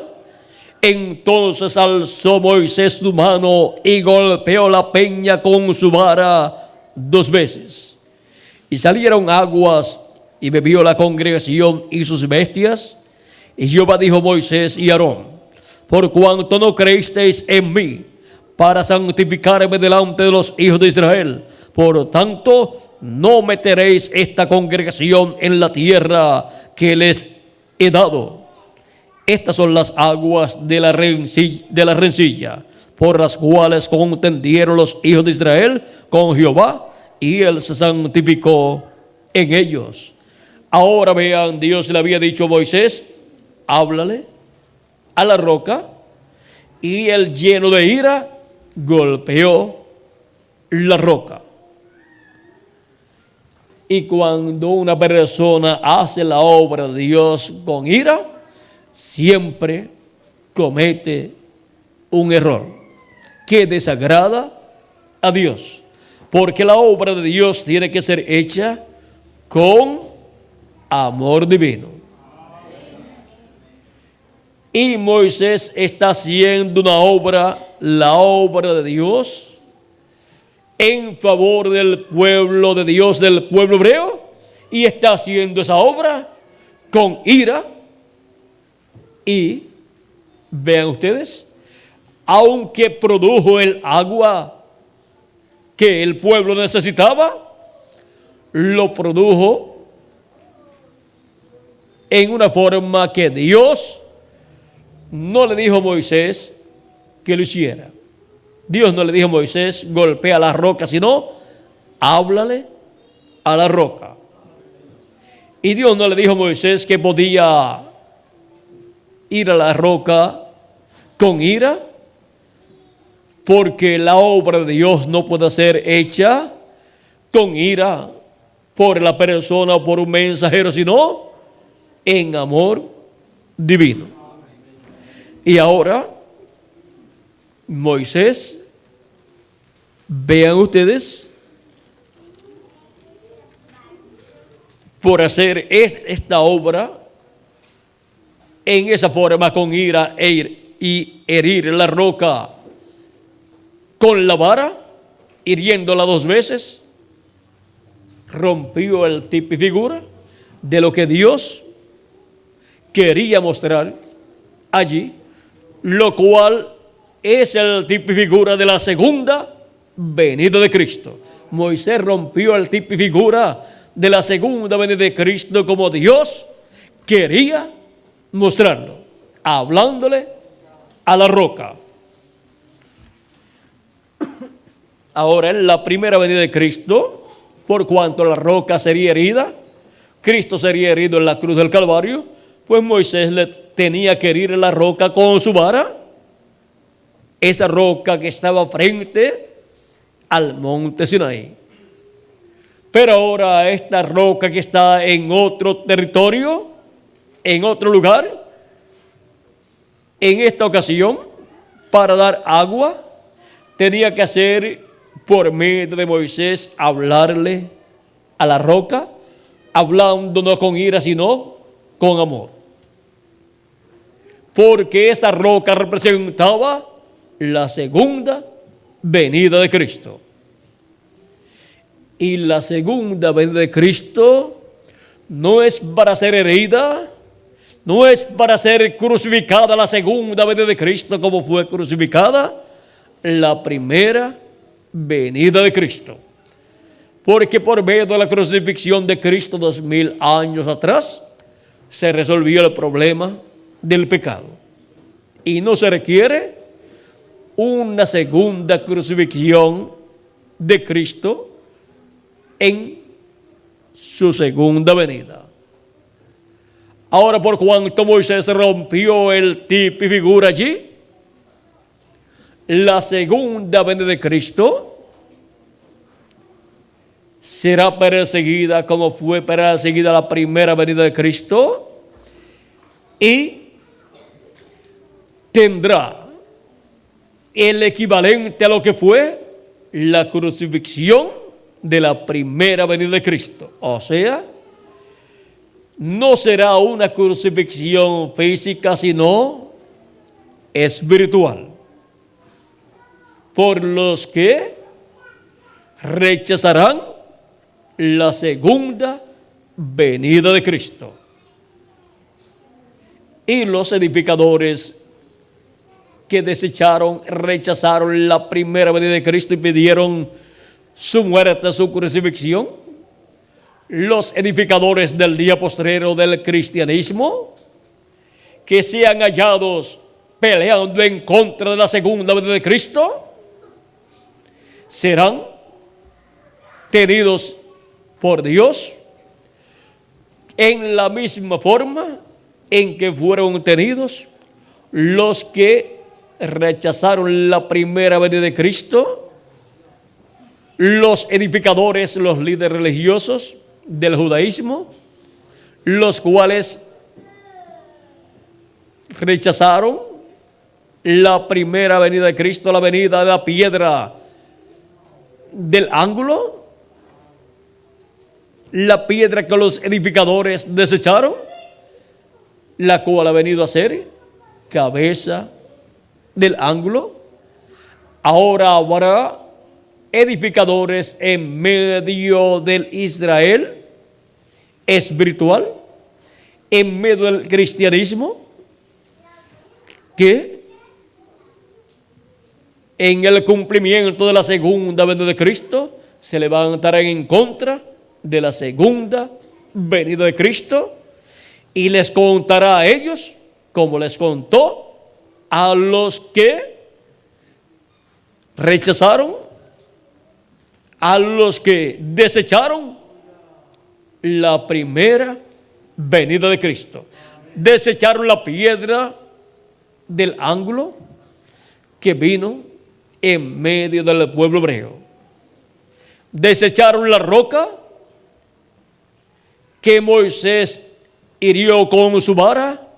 Entonces alzó Moisés su mano y golpeó la peña con su vara 2 veces. Y salieron aguas, y bebió la congregación y sus bestias. Y Jehová dijo a Moisés y Aarón: por cuanto no creísteis en mí, para santificarme delante de los hijos de Israel, por tanto, no meteréis esta congregación en la tierra que les he dado. Estas son las aguas de la rencilla, por las cuales contendieron los hijos de Israel con Jehová, y él se santificó en ellos. Ahora vean, Dios le había dicho a Moisés: háblale a la roca, y él, lleno de ira, golpeó la roca. Y cuando una persona hace la obra de Dios con ira, siempre comete un error que desagrada a Dios, porque la obra de Dios tiene que ser hecha con amor divino. Y Moisés está haciendo una obra, la obra de Dios, en favor del pueblo de Dios, del pueblo hebreo, y está haciendo esa obra con ira. Y vean ustedes, aunque produjo el agua que el pueblo necesitaba, lo produjo en una forma que Dios no le dijo a Moisés que lo hiciera. Dios no le dijo a Moisés: golpea la roca, sino háblale a la roca. Y Dios no le dijo a Moisés que podía ir a la roca con ira, porque la obra de Dios no puede ser hecha con ira por la persona o por un mensajero, sino en amor divino. Y ahora Moisés, vean ustedes, por hacer esta obra en esa forma con ira y herir la roca con la vara, hiriéndola 2 veces, rompió el tipo y figura de lo que Dios quería mostrar allí, lo cual es el tipo y figura de la segunda venida de Cristo. Moisés rompió el tipo y figura de la segunda venida de Cristo, como Dios quería mostrarlo, hablándole a la roca. Ahora, en la primera venida de Cristo, por cuanto la roca sería herida, Cristo sería herido en la cruz del Calvario, pues Moisés le tenía que herir la roca con su vara, esa roca que estaba frente al monte Sinaí. Pero ahora esta roca que está en otro territorio, en otro lugar, en esta ocasión, para dar agua, tenía que hacer por medio de Moisés, hablarle a la roca, hablando no con ira, sino con amor. Porque esa roca representaba la segunda venida de Cristo. Y la segunda venida de Cristo no es para ser herida, no es para ser crucificada la segunda venida de Cristo como fue crucificada la primera venida de Cristo. Porque por medio de la crucifixión de Cristo 2000 años atrás, se resolvió el problema del pecado. Y no se requiere una segunda crucifixión de Cristo en su segunda venida. Ahora, por cuanto Moisés rompió el tipo y figura allí, la segunda venida de Cristo será perseguida como fue perseguida la primera venida de Cristo, y tendrá el equivalente a lo que fue la crucifixión de la primera venida de Cristo. O sea, no será una crucifixión física, sino espiritual, por los que rechazarán la segunda venida de Cristo. Y los edificadores que rechazaron la primera venida de Cristo y pidieron su muerte, su crucifixión, los edificadores del día postrero del cristianismo, que sean hallados peleando en contra de la segunda venida de Cristo, serán tenidos por Dios en la misma forma en que fueron tenidos los que rechazaron la primera venida de Cristo, los edificadores, los líderes religiosos del judaísmo, los cuales rechazaron la primera venida de Cristo, la venida de la piedra del ángulo, la piedra que los edificadores desecharon, la cual ha venido a ser cabeza del ángulo. Ahora habrá edificadores en medio del Israel espiritual, en medio del cristianismo, que en el cumplimiento de la segunda venida de Cristo se levantarán en contra de la segunda venida de Cristo, y les contará a ellos como les contó a los que rechazaron, a los que desecharon la primera venida de Cristo. Desecharon la piedra del ángulo que vino en medio del pueblo hebreo. Desecharon la roca que Moisés hirió con su vara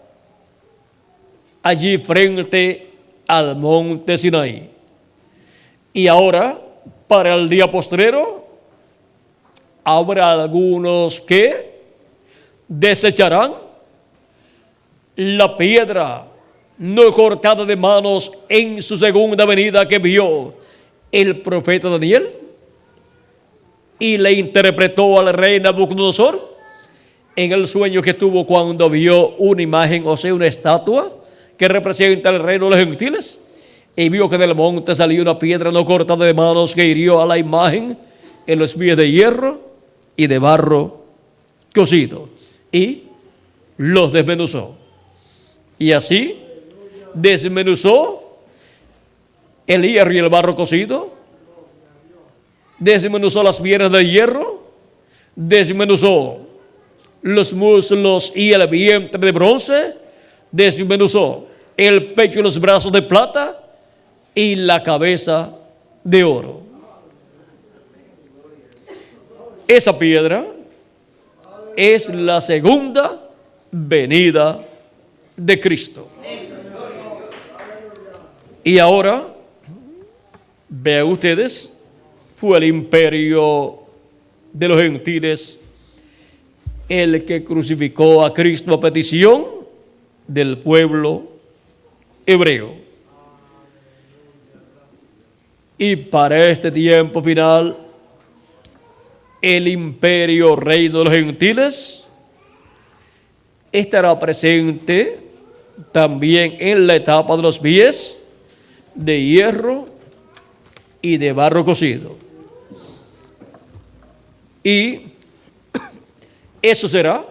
allí frente al monte Sinaí. Y ahora, para el día postrero, habrá algunos que desecharán la piedra no cortada de manos en su segunda venida que vio el profeta Daniel y le interpretó al rey Nabucodonosor en el sueño que tuvo cuando vio una imagen, o sea, una estatua que representa el reino de los gentiles, y vio que del monte salió una piedra no cortada de manos que hirió a la imagen en los pies de hierro y de barro cocido, y los desmenuzó. Y así desmenuzó el hierro y el barro cocido, desmenuzó las piedras de hierro, desmenuzó los muslos y el vientre de bronce, desmenuzó el pecho y los brazos de plata y la cabeza de oro. Esa piedra es la segunda venida de Cristo. Y ahora, vean ustedes, fue el imperio de los gentiles el que crucificó a Cristo a petición del pueblo hebreo. Y para este tiempo final, el imperio reino de los gentiles estará presente también en la etapa de los pies de hierro y de barro cocido. Y eso será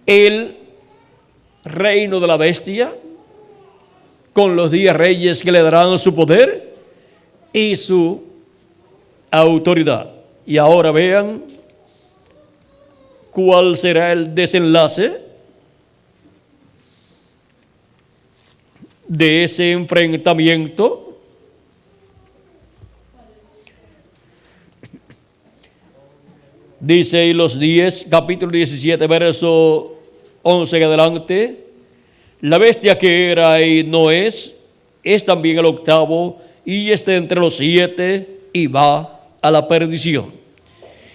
el reino de la bestia, con los 10 reyes que le darán su poder y su autoridad. Y ahora vean cuál será el desenlace de ese enfrentamiento. Dice los 10, capítulo 17, verso 11 en adelante: la bestia que era y no es también el octavo, y está entre los 7 y va a la perdición.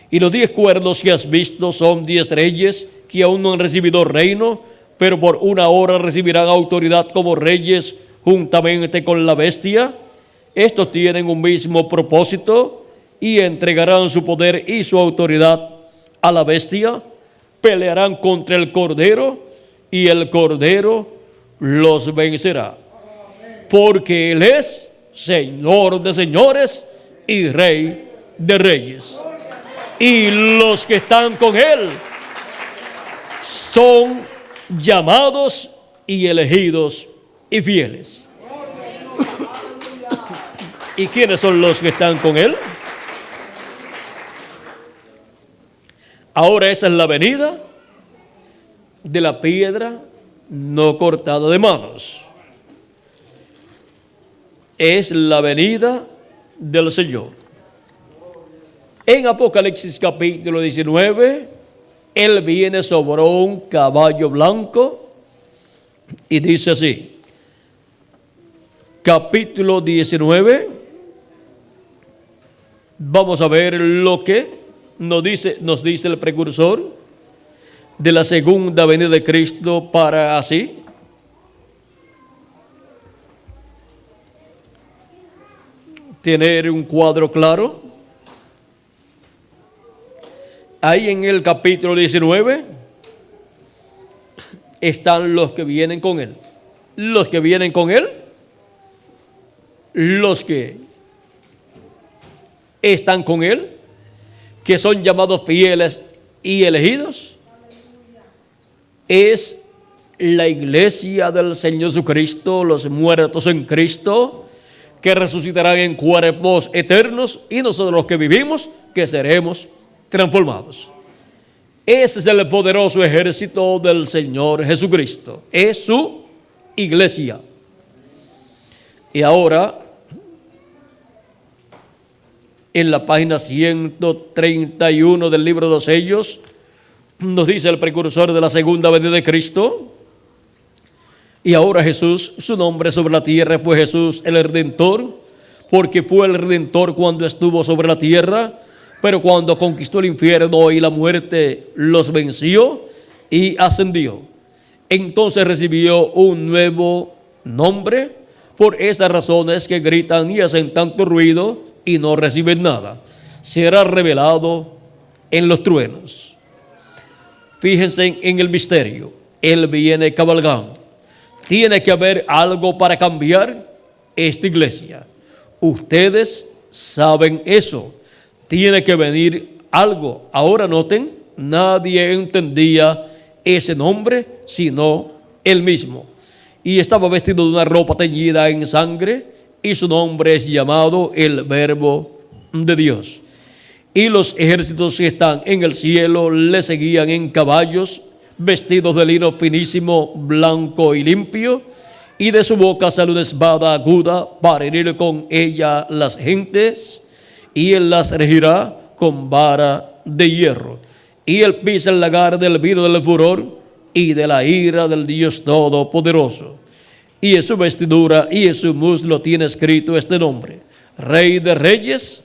Y los 10 cuernos que has visto son 10 reyes que aún no han recibido reino, pero por una hora recibirán autoridad como reyes juntamente con la bestia. Estos tienen un mismo propósito y entregarán su poder y su autoridad a la bestia. Pelearán contra el Cordero y el Cordero los vencerá, porque Él es Señor de señores y Rey de reyes. Y los que están con Él son llamados y elegidos y fieles. ¿Y quiénes son los que están con Él? Ahora esa es la venida de la piedra no cortada de manos. Es la venida del Señor. En Apocalipsis capítulo 19, Él viene sobre un caballo blanco y dice así, capítulo 19, vamos a ver lo que nos dice el precursor de la segunda venida de Cristo, para así tener un cuadro claro. Ahí en el capítulo 19 están los que vienen con Él. Los que vienen con Él, los que están con Él, que son llamados fieles y elegidos, es la iglesia del Señor Jesucristo, los muertos en Cristo, que resucitarán en cuerpos eternos, y nosotros los que vivimos, que seremos transformados. Ese es el poderoso ejército del Señor Jesucristo, es su iglesia. Y ahora, en la página 131 del libro de los Sellos, nos dice el precursor de la segunda venida de Cristo: y ahora Jesús, su nombre sobre la tierra fue Jesús el Redentor, porque fue el Redentor cuando estuvo sobre la tierra, pero cuando conquistó el infierno y la muerte los venció y ascendió, entonces recibió un nuevo nombre. Por esas razones que gritan y hacen tanto ruido y no reciben nada, será revelado en los truenos. Fíjense en el misterio. Él viene cabalgando. Tiene que haber algo para cambiar esta iglesia. Ustedes saben eso. Tiene que venir algo. Ahora noten, nadie entendía ese nombre sino Él mismo. Y estaba vestido de una ropa teñida en sangre, y su nombre es llamado el Verbo de Dios. Y los ejércitos que están en el cielo le seguían en caballos, vestidos de lino finísimo, blanco y limpio, y de su boca sale una espada aguda para herir con ella las gentes, y él las regirá con vara de hierro. Y él pisa el lagar del vino del furor y de la ira del Dios Todopoderoso. Y en su vestidura y en su muslo tiene escrito este nombre: Rey de Reyes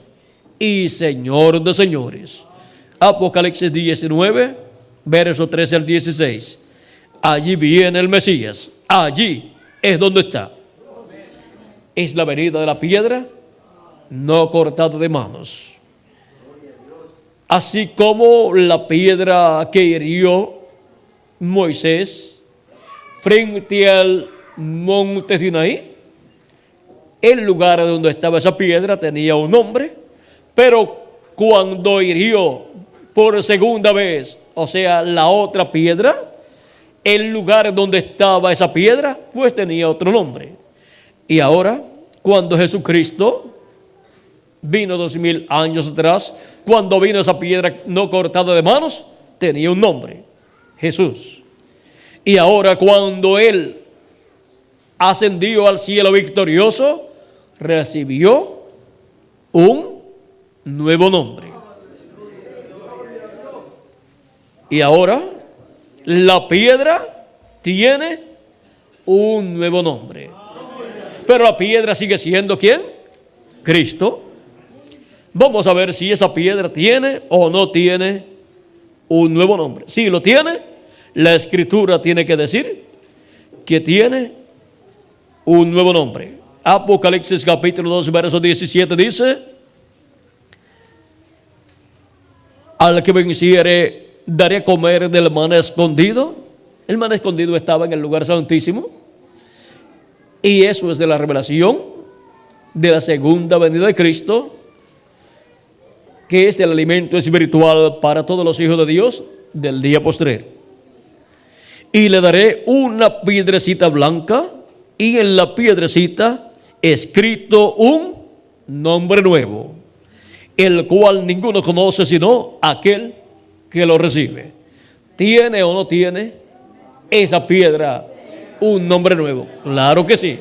y Señor de Señores. Apocalipsis 19, verso 13 al 16. Allí viene el Mesías. Allí es donde está. Es la venida de la piedra no cortada de manos. Así como la piedra que hirió Moisés frente al monte Sinaí, el lugar donde estaba esa piedra tenía un nombre, pero cuando hirió por segunda vez, o sea, la otra piedra, el lugar donde estaba esa piedra, pues tenía otro nombre. Y ahora, cuando Jesucristo vino 2000 años atrás, cuando vino esa piedra no cortada de manos, tenía un nombre, Jesús. Y ahora cuando Él ascendió al cielo victorioso, recibió un nuevo nombre. Y ahora la piedra tiene un nuevo nombre. Pero la piedra sigue siendo ¿quién? Cristo. Vamos a ver si esa piedra tiene o no tiene un nuevo nombre. Si lo tiene, la Escritura tiene que decir que tiene un nuevo nombre. Apocalipsis capítulo 2, verso 17 dice: al que venciere daré a comer del maná escondido. El maná escondido estaba en el lugar santísimo, y eso es de la revelación de la segunda venida de Cristo, que es el alimento espiritual para todos los hijos de Dios del día postrero. Y le daré una piedrecita blanca, y en la piedrecita escrito un nombre nuevo, el cual ninguno conoce sino aquel que lo recibe. ¿Tiene o no tiene esa piedra un nombre nuevo? Claro que sí.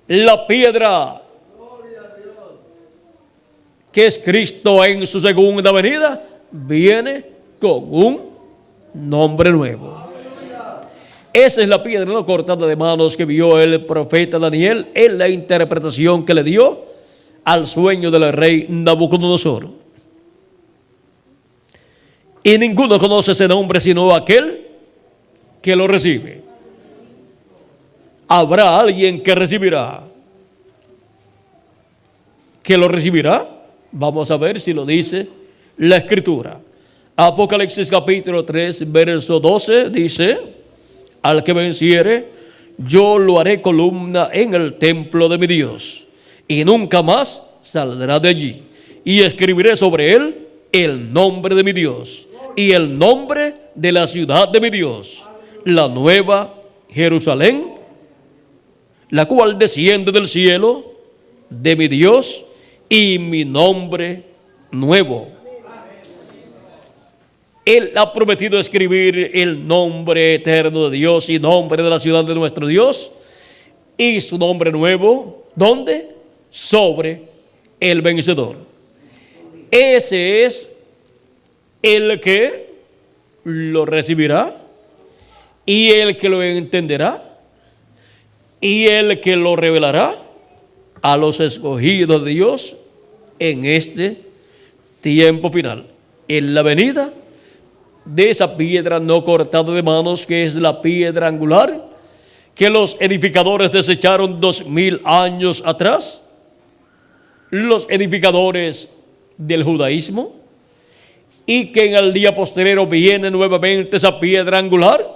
La piedra que es Cristo en su segunda venida viene con un nombre nuevo. Esa es la piedra no cortada de manos que vio el profeta Daniel en la interpretación que le dio al sueño del rey Nabucodonosor. Y ninguno conoce ese nombre sino aquel que lo recibe. Habrá alguien que recibirá. ¿Que lo recibirá? Vamos a ver si lo dice la Escritura. Apocalipsis capítulo 3, verso 12 dice: al que venciere, yo lo haré columna en el templo de mi Dios, y nunca más saldrá de allí. Y escribiré sobre él el nombre de mi Dios y el nombre de la ciudad de mi Dios, la nueva Jerusalén, la cual desciende del cielo de mi Dios, y mi nombre nuevo. Él ha prometido escribir el nombre eterno de Dios y nombre de la ciudad de nuestro Dios, y su nombre nuevo, ¿dónde? Sobre el vencedor. Ese es el que lo recibirá, y el que lo entenderá, y el que lo revelará a los escogidos de Dios en este tiempo final, en la venida de esa piedra no cortada de manos, que es la piedra angular que los edificadores desecharon 2000 años atrás, los edificadores del judaísmo, y que en el día postrero viene nuevamente esa piedra angular,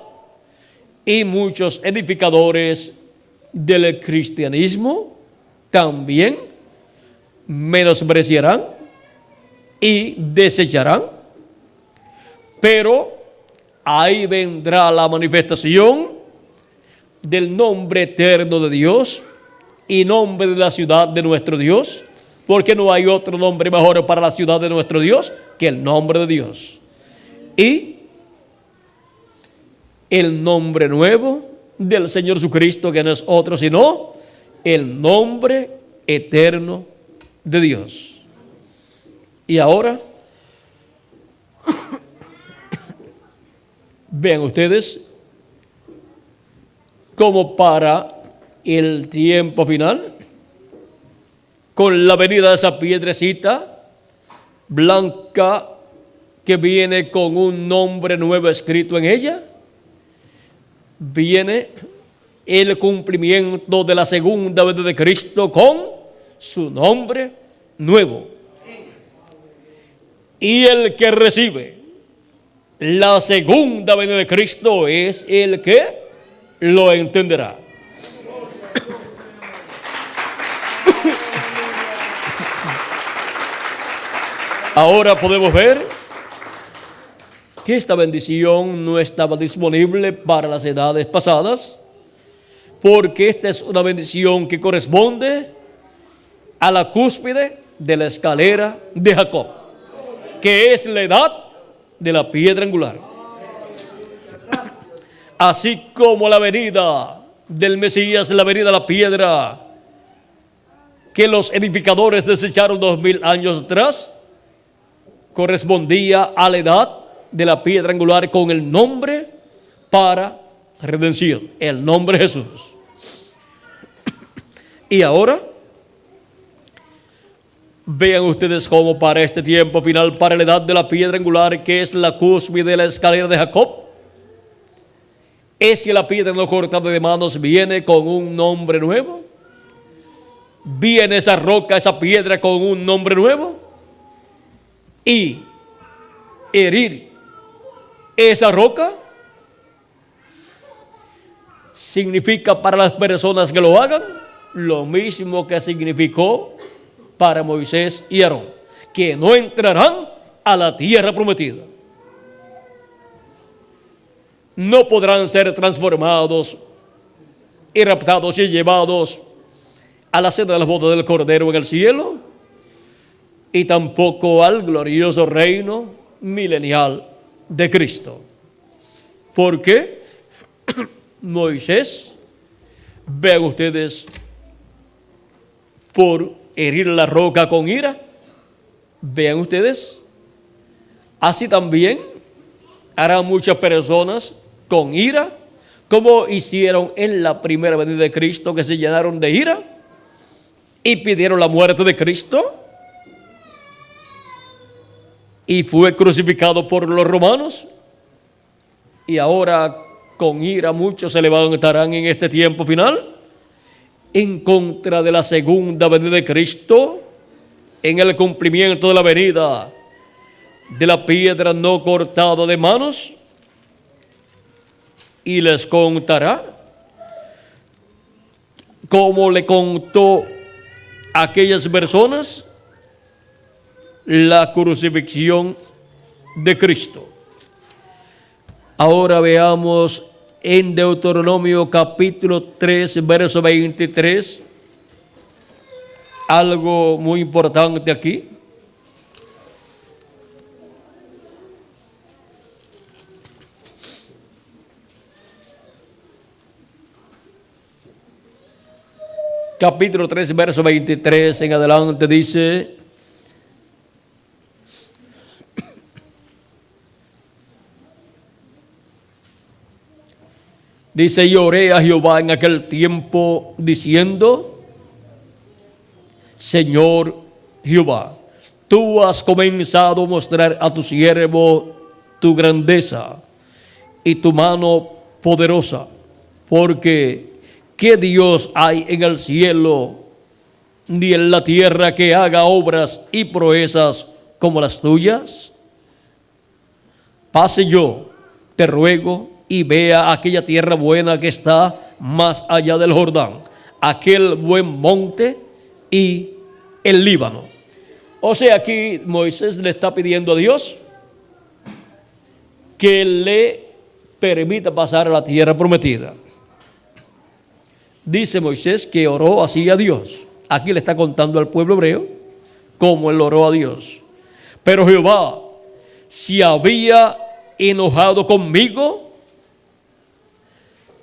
y muchos edificadores del cristianismo también menospreciarán y desecharán. Pero ahí vendrá la manifestación del nombre eterno de Dios y nombre de la ciudad de nuestro Dios, porque no hay otro nombre mejor para la ciudad de nuestro Dios que el nombre de Dios. Y el nombre nuevo del Señor Jesucristo, que no es otro sino el nombre eterno de Dios. Y ahora vean ustedes como para el tiempo final, con la venida de esa piedrecita blanca que viene con un nombre nuevo escrito en ella, viene el cumplimiento de la segunda venida de Cristo con su nombre nuevo. Y el que recibe la segunda venida de Cristo es el que lo entenderá. Ahora podemos ver que esta bendición no estaba disponible para las edades pasadas, porque esta es una bendición que corresponde a la cúspide de la escalera de Jacob, que es la edad de la piedra angular. Así como la venida del Mesías, la venida de la piedra que los edificadores desecharon 2000 años atrás, correspondía a la edad de la piedra angular con el nombre para redención, el nombre de Jesús. Y ahora vean ustedes cómo para este tiempo final, para la edad de la piedra angular, que es la cúspide de la escalera de Jacob, es que la piedra no cortada de manos viene con un nombre nuevo. Viene esa roca, esa piedra con un nombre nuevo. Y herir esa roca significa para las personas que lo hagan lo mismo que significó para Moisés y Aarón, que no entrarán a la tierra prometida. No podrán ser transformados y raptados y llevados a la cena de las bodas del Cordero en el cielo, y tampoco al glorioso reino milenial de Cristo. Porque Moisés, vean ustedes, por herir la roca con ira, vean ustedes, así también harán muchas personas con ira, como hicieron en la primera venida de Cristo, que se llenaron de ira y pidieron la muerte de Cristo, y fue crucificado por los romanos. Y ahora con ira muchos se levantarán en este tiempo final en contra de la segunda venida de Cristo, en el cumplimiento de la venida de la piedra no cortada de manos, y les contará como le contó a aquellas personas la crucifixión de Cristo. Ahora veamos en Deuteronomio capítulo 3, verso 23, algo muy importante aquí. Capítulo 3, verso 23 en adelante dice: y oré a Jehová en aquel tiempo diciendo: Señor Jehová, tú has comenzado a mostrar a tu siervo tu grandeza y tu mano poderosa, porque ¿qué Dios hay en el cielo ni en la tierra que haga obras y proezas como las tuyas? Pase yo, te ruego, y vea aquella tierra buena que está más allá del Jordán, aquel buen monte y el Líbano. O sea, aquí Moisés le está pidiendo a Dios que le permita pasar a la tierra prometida. Dice Moisés que oró así a Dios. Aquí le está contando al pueblo hebreo cómo él oró a Dios. Pero Jehová se había enojado conmigo.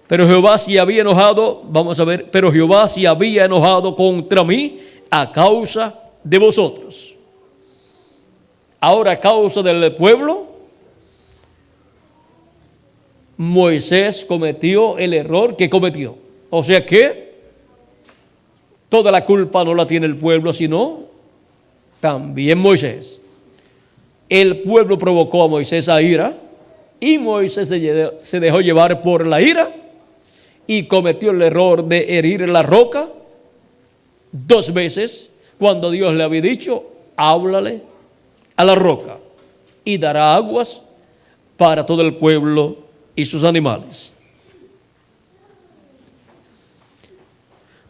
Pero Jehová se había enojado, vamos a ver, pero Jehová se había enojado contra mí a causa de vosotros. Ahora, a causa del pueblo, Moisés cometió el error que cometió. O sea que toda la culpa no la tiene el pueblo, sino también Moisés. El pueblo provocó a Moisés a ira, y Moisés se dejó llevar por la ira y cometió el error de herir la roca 2 veces, cuando Dios le había dicho: háblale a la roca. y dará aguas para todo el pueblo y sus animales.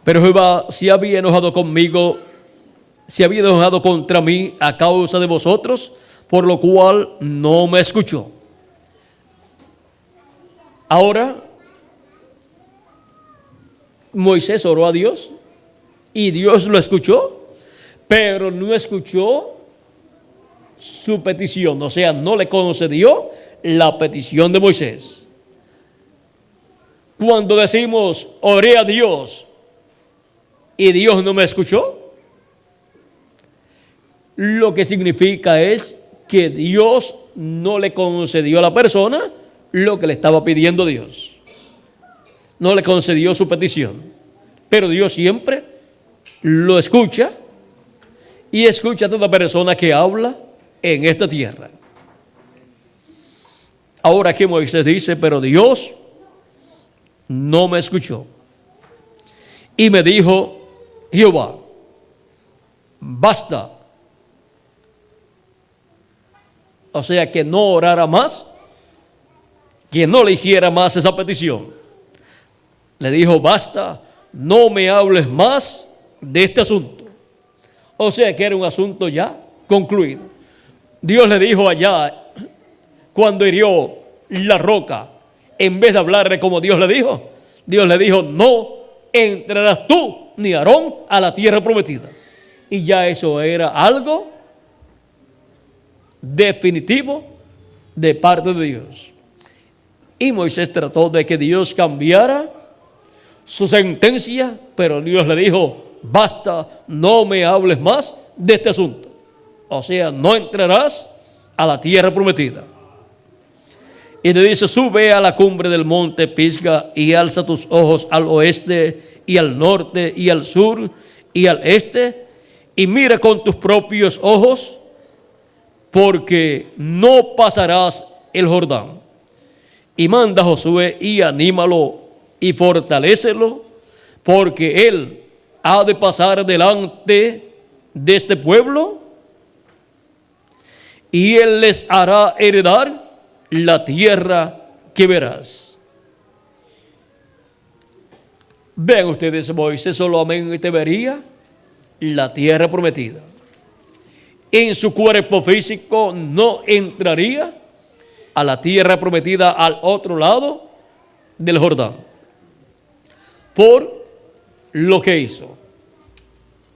Pero Jehová se había enojado conmigo, se había enojado contra mí a causa de vosotros, por lo cual no me escuchó. Ahora, Moisés oró a Dios y Dios lo escuchó, pero no escuchó su petición, o sea, no le concedió la petición de Moisés. Cuando decimos, oré a Dios y Dios no me escuchó, lo que significa es que Dios no le concedió a la persona lo que le estaba pidiendo Dios. No le concedió su petición. Pero Dios siempre lo escucha y escucha a toda persona que habla en esta tierra. Ahora aquí Moisés dice, pero Dios no me escuchó. Y me dijo Jehová, basta. O sea, que no orara más, que no le hiciera más esa petición. Le dijo, basta, no me hables más de este asunto. O sea, que era un asunto ya concluido. Dios le dijo allá, cuando hirió la roca, en vez de hablarle como Dios le dijo, no entrarás tú ni Aarón a la tierra prometida. Y ya eso era algo definitivo de parte de Dios. Y Moisés trató de que Dios cambiara su sentencia, pero Dios le dijo, basta, no me hables más de este asunto. O sea, no entrarás a la tierra prometida. Y le dice, sube a la cumbre del monte Pisga y alza tus ojos al oeste y al norte y al sur y al este y mira con tus propios ojos, porque no pasarás el Jordán. Y manda a Josué y anímalo y fortalécelo, porque él ha de pasar delante de este pueblo y él les hará heredar la tierra que verás. Vean ustedes, Moisés solamente vería la tierra prometida. En su cuerpo físico no entraría a la tierra prometida al otro lado del Jordán, por lo que hizo,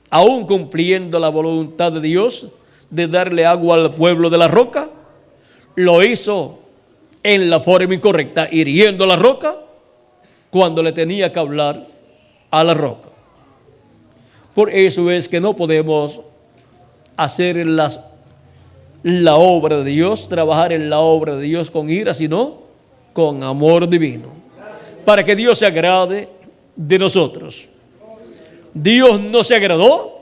aún cumpliendo la voluntad de Dios de darle agua al pueblo de la roca, lo hizo en la forma incorrecta, hiriendo a la roca cuando le tenía que hablar a la roca. Por eso es que no podemos hacer la obra de Dios, trabajar en la obra de Dios con ira, sino con amor divino, para que Dios se agrade de nosotros. Dios no se agradó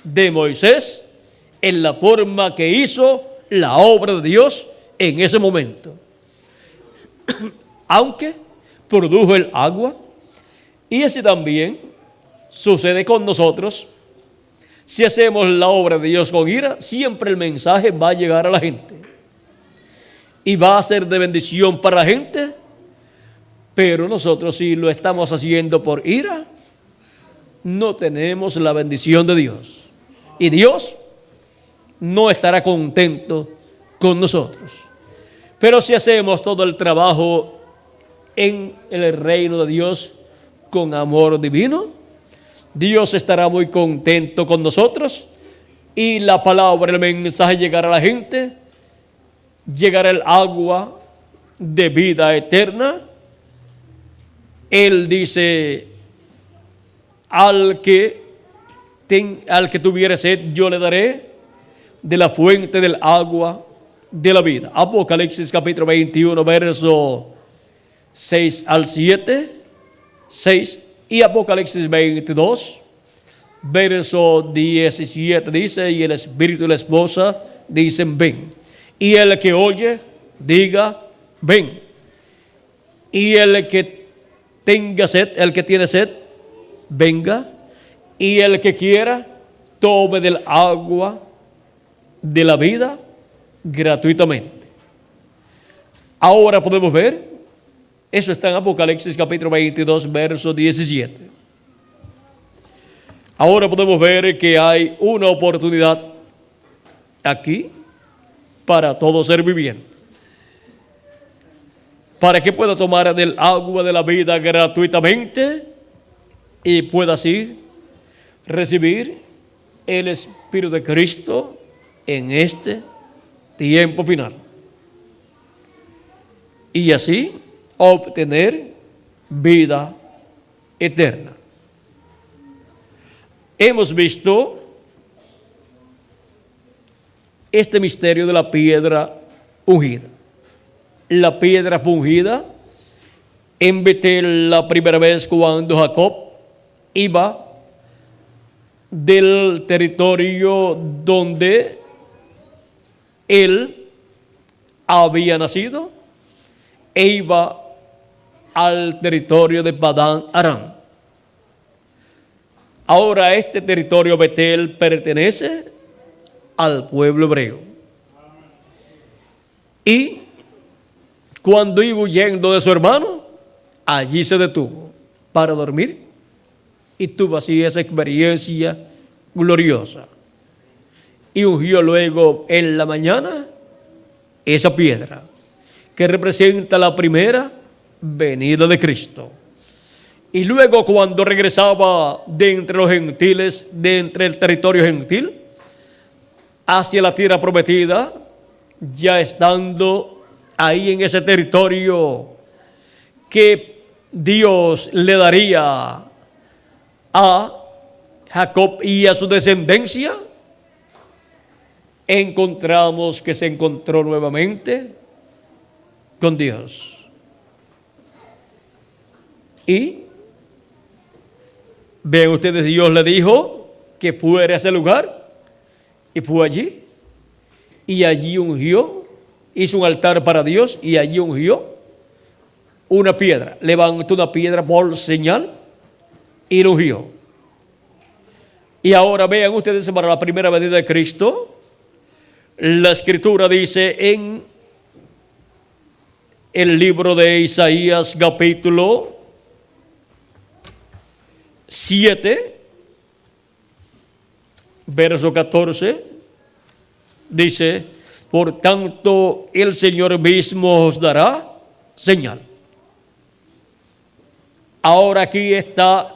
de Moisés en la forma que hizo la obra de Dios en ese momento, aunque produjo el agua. Y así también sucede con nosotros. Si hacemos la obra de Dios con ira, siempre el mensaje va a llegar a la gente y va a ser de bendición para la gente. Pero nosotros, si lo estamos haciendo por ira, no tenemos la bendición de Dios, y Dios no estará contento con nosotros. Pero si hacemos todo el trabajo en el reino de Dios con amor divino, Dios estará muy contento con nosotros, y la palabra, el mensaje llegará a la gente, llegará el agua de vida eterna. Él dice, al que tuviere sed, yo le daré de la fuente del agua de la vida. Apocalipsis capítulo 21, verso 6 al 7, 6, y Apocalipsis 22, verso 17 dice, y el espíritu y la esposa dicen, ven. Y el que oye, diga, ven. Y el que tenga sed, el que tiene sed, venga. Y el que quiera, tome del agua de la vida gratuitamente. Ahora podemos ver, eso está en Apocalipsis capítulo 22, verso 17. Ahora podemos ver que hay una oportunidad aquí para todo ser viviente, para que pueda tomar del agua de la vida gratuitamente y pueda así recibir el Espíritu de Cristo en este tiempo final y así obtener vida eterna. Hemos visto este misterio de la piedra ungida. La piedra fue ungida en Betel la primera vez cuando Jacob iba del territorio donde él había nacido e iba al territorio de Padán Aram. Ahora este territorio Betel pertenece al pueblo hebreo. Y cuando iba huyendo de su hermano, allí se detuvo para dormir y tuvo así esa experiencia gloriosa. Y ungió luego en la mañana esa piedra que representa la primera venida de Cristo. Y luego cuando regresaba de entre los gentiles, de entre el territorio gentil, hacia la tierra prometida, ya estando ahí en ese territorio que Dios le daría a Jacob y a su descendencia, encontramos que se encontró nuevamente con Dios. Y vean ustedes, Dios le dijo que fuera a ese lugar y fue allí. Y allí ungió, hizo un altar para Dios y allí ungió una piedra. Levantó una piedra por señal y lo ungió. Y ahora vean ustedes, para la primera venida de Cristo, la Escritura dice en el libro de Isaías capítulo 7, verso 14, dice: por tanto el Señor mismo os dará señal. Ahora aquí está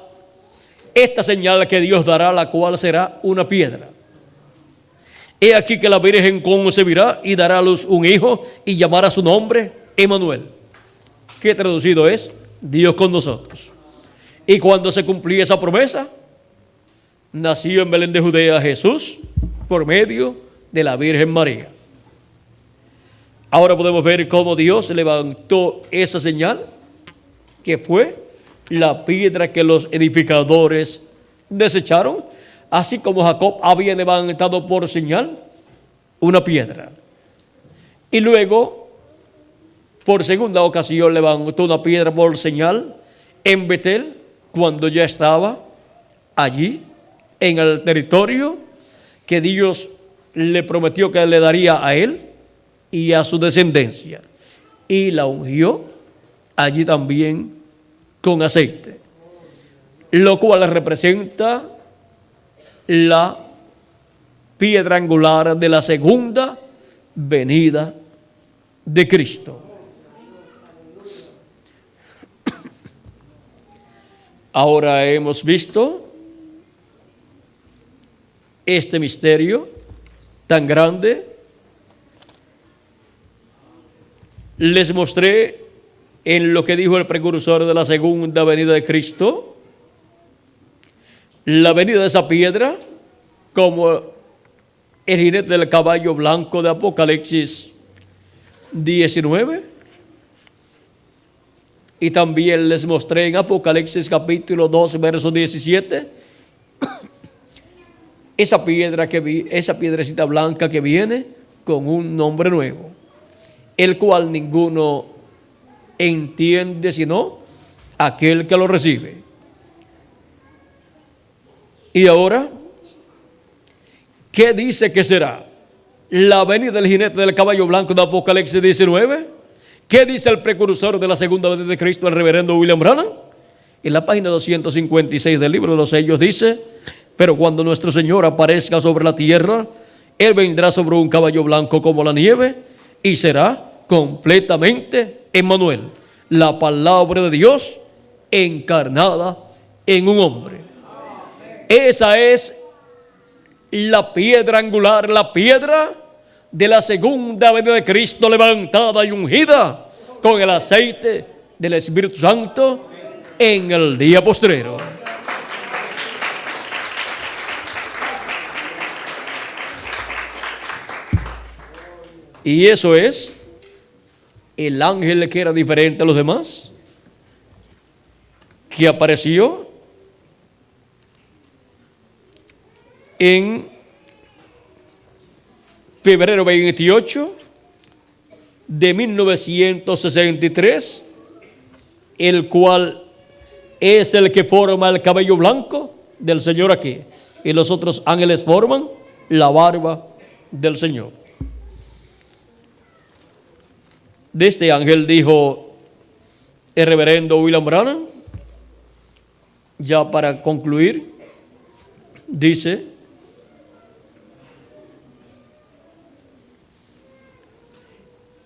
esta señal que Dios dará, la cual será una piedra. He aquí que la Virgen concebirá y dará a luz un hijo y llamará su nombre Emmanuel, que traducido es Dios con nosotros. Y cuando se cumplía esa promesa, nació en Belén de Judea Jesús por medio de la Virgen María. Ahora podemos ver cómo Dios levantó esa señal, que fue la piedra que los edificadores desecharon, así como Jacob había levantado por señal una piedra. Y luego, por segunda ocasión, levantó una piedra por señal en Betel, cuando ya estaba allí, en el territorio que Dios le prometió que le daría a él y a su descendencia. Y la ungió allí también con aceite, lo cual representa la piedra angular de la segunda venida de Cristo. Ahora hemos visto este misterio tan grande. Les mostré en lo que dijo el precursor de la segunda venida de Cristo, la venida de esa piedra, como el jinete del caballo blanco de Apocalipsis 19. Y también les mostré en Apocalipsis capítulo 2, verso 17, esa piedra esa piedrecita blanca que viene con un nombre nuevo, el cual ninguno entiende sino aquel que lo recibe. Y ahora, ¿qué dice que será? la venida del jinete del caballo blanco de Apocalipsis 19. ¿Qué dice el precursor de la segunda venida de Cristo, el reverendo William Branham? En la página 256 del libro de los sellos dice: pero cuando nuestro Señor aparezca sobre la tierra, Él vendrá sobre un caballo blanco como la nieve y será completamente Emmanuel, la palabra de Dios encarnada en un hombre. Esa es la piedra angular, la piedra de la segunda venida de Cristo, levantada y ungida con el aceite del Espíritu Santo en el día postrero. Y eso es el ángel que era diferente a los demás, que apareció en febrero 28 de 1963, el cual es el que forma el cabello blanco del Señor aquí, y los otros ángeles forman la barba del Señor. De este ángel dijo el reverendo William Branham, ya para concluir, dice: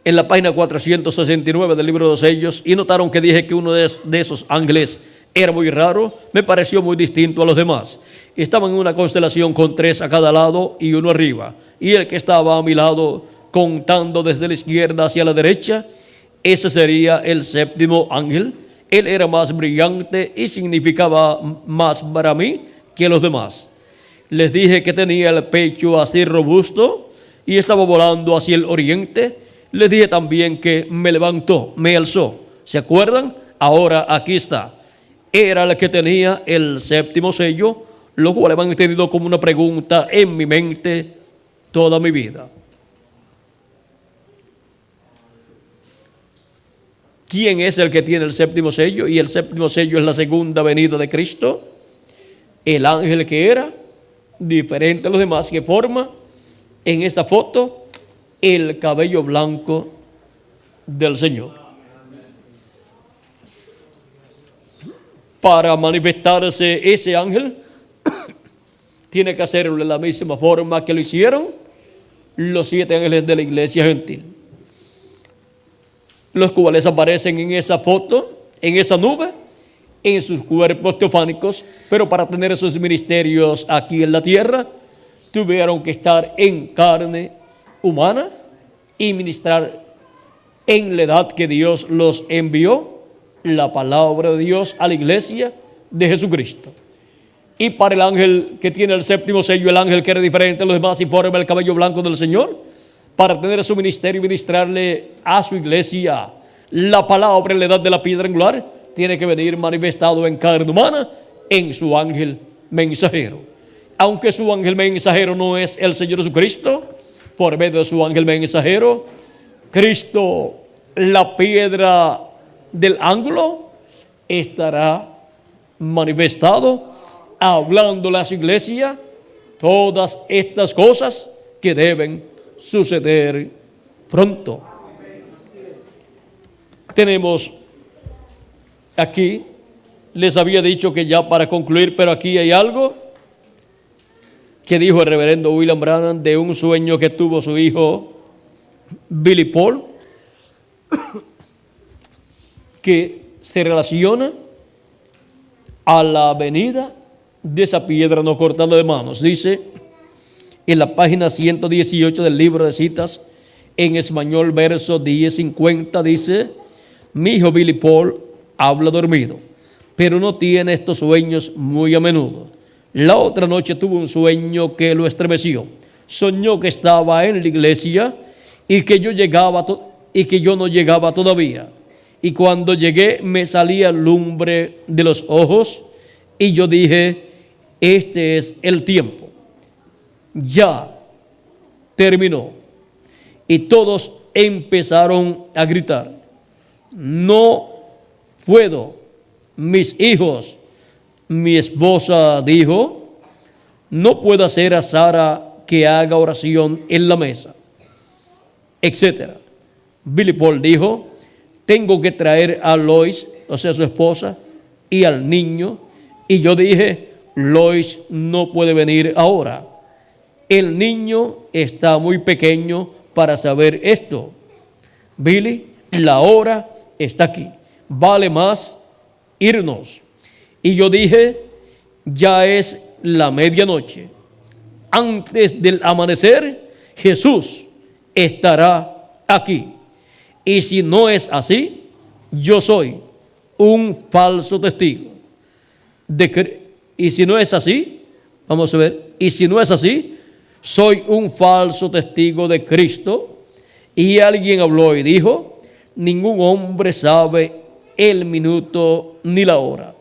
en la página 469 del libro de los sellos, y notaron que dije que uno de esos ángeles era muy raro, me pareció muy distinto a los demás. Estaban en una constelación con 3 a cada lado y uno arriba, y el que estaba a mi lado, contando desde la izquierda hacia la derecha, ese sería el 7º ángel. Él era más brillante y significaba más para mí que los demás. Les dije que tenía el pecho así robusto y estaba volando hacia el oriente. Les dije también que me levantó, me alzó. ¿Se acuerdan? Ahora aquí está. Era el que tenía el 7º sello, lo cual han tenido como una pregunta en mi mente toda mi vida. ¿Quién es el que tiene el 7º sello? Y el 7º sello es la segunda venida de Cristo. El ángel que era diferente a los demás, que forma en esta foto el cabello blanco del Señor. Para manifestarse ese ángel, tiene que hacerlo de la misma forma que lo hicieron los 7 ángeles de la iglesia gentil, los cuales aparecen en esa foto, en esa nube, en sus cuerpos teofánicos, pero para tener esos ministerios aquí en la tierra, tuvieron que estar en carne humana y ministrar en la edad que Dios los envió la palabra de Dios a la iglesia de Jesucristo. Y para el ángel que tiene el 7º sello, el ángel que era diferente a los demás y forma el cabello blanco del Señor, para tener su ministerio y ministrarle a su iglesia la palabra en la edad de la piedra angular, tiene que venir manifestado en carne humana en su ángel mensajero. Aunque su ángel mensajero no es el Señor Jesucristo, por medio de su ángel mensajero, Cristo, la piedra del ángulo, estará manifestado, hablándole a su iglesia todas estas cosas que deben suceder pronto. Tenemos aquí, les había dicho que ya para concluir, pero aquí hay algo que dijo el reverendo William Branham de un sueño que tuvo su hijo Billy Paul, que se relaciona a la venida de esa piedra no cortada de manos. Dice en la página 118 del libro de citas, en español, verso 10:50, dice: mi hijo Billy Paul habla dormido, pero no tiene estos sueños muy a menudo. La otra noche tuvo un sueño que lo estremeció. Soñó que estaba en la iglesia y que yo no llegaba todavía. Y cuando llegué me salía lumbre de los ojos y yo dije: este es el tiempo. Ya terminó. Y todos empezaron a gritar: no puedo. Mis hijos, mi esposa dijo: no puedo hacer a Sara que haga oración en la mesa, etcétera. Billy Paul dijo: tengo que traer a Lois, o sea, su esposa, y al niño. Y yo dije: Lois no puede venir ahora. El niño está muy pequeño para saber esto. Billy, la hora está aquí. Vale más irnos. Y yo dije: ya es la medianoche. Antes del amanecer, Jesús estará aquí. Y si no es así, yo soy un falso testigo. Y si no es así, vamos a ver, y si no es así, soy un falso testigo de Cristo. Y alguien habló y dijo: ningún hombre sabe el minuto ni la hora.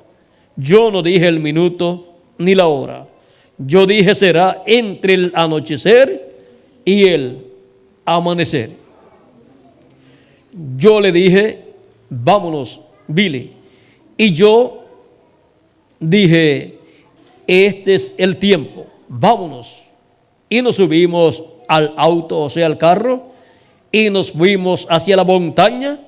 Yo no dije el minuto ni la hora. Yo dije: será entre el anochecer y el amanecer. Yo le dije: vámonos, Billy. Y yo dije: este es el tiempo, vámonos. Y nos subimos al auto, o sea, al carro, y nos fuimos hacia la montaña.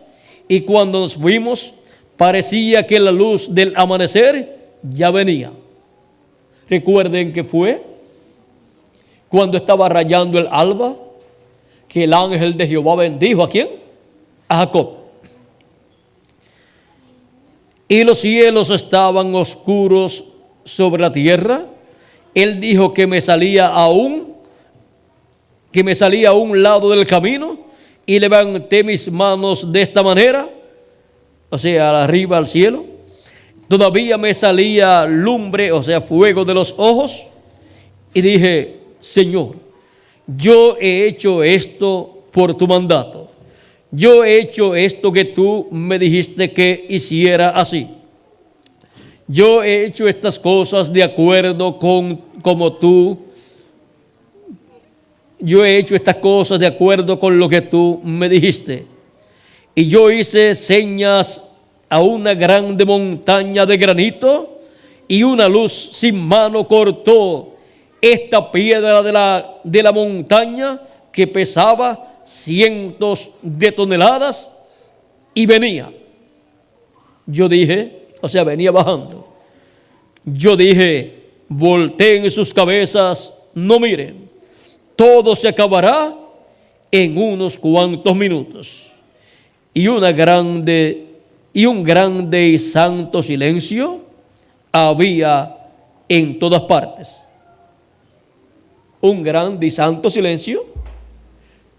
Y cuando nos fuimos, parecía que la luz del amanecer ya venía. Recuerden que fue cuando estaba rayando el alba que el ángel de Jehová bendijo ¿a quién? A Jacob. Y los cielos estaban oscuros sobre la tierra. Él dijo que me salía a un lado del camino, y levanté mis manos de esta manera, o sea, arriba al cielo. Todavía me salía lumbre, o sea, fuego de los ojos, y dije: Señor, yo he hecho esto por tu mandato. Yo he hecho esto que tú me dijiste que hiciera así. Yo he hecho estas cosas de acuerdo con como tú. Yo he hecho estas cosas de acuerdo con lo que tú me dijiste. Y yo hice señas a una grande montaña de granito, y una luz sin mano cortó esta piedra de la montaña que pesaba cientos de toneladas y venía. Yo dije, o sea, venía bajando. Yo dije: volteen sus cabezas, no miren. Todo se acabará en unos cuantos minutos. Y un grande y santo silencio había en todas partes. Un grande y santo silencio,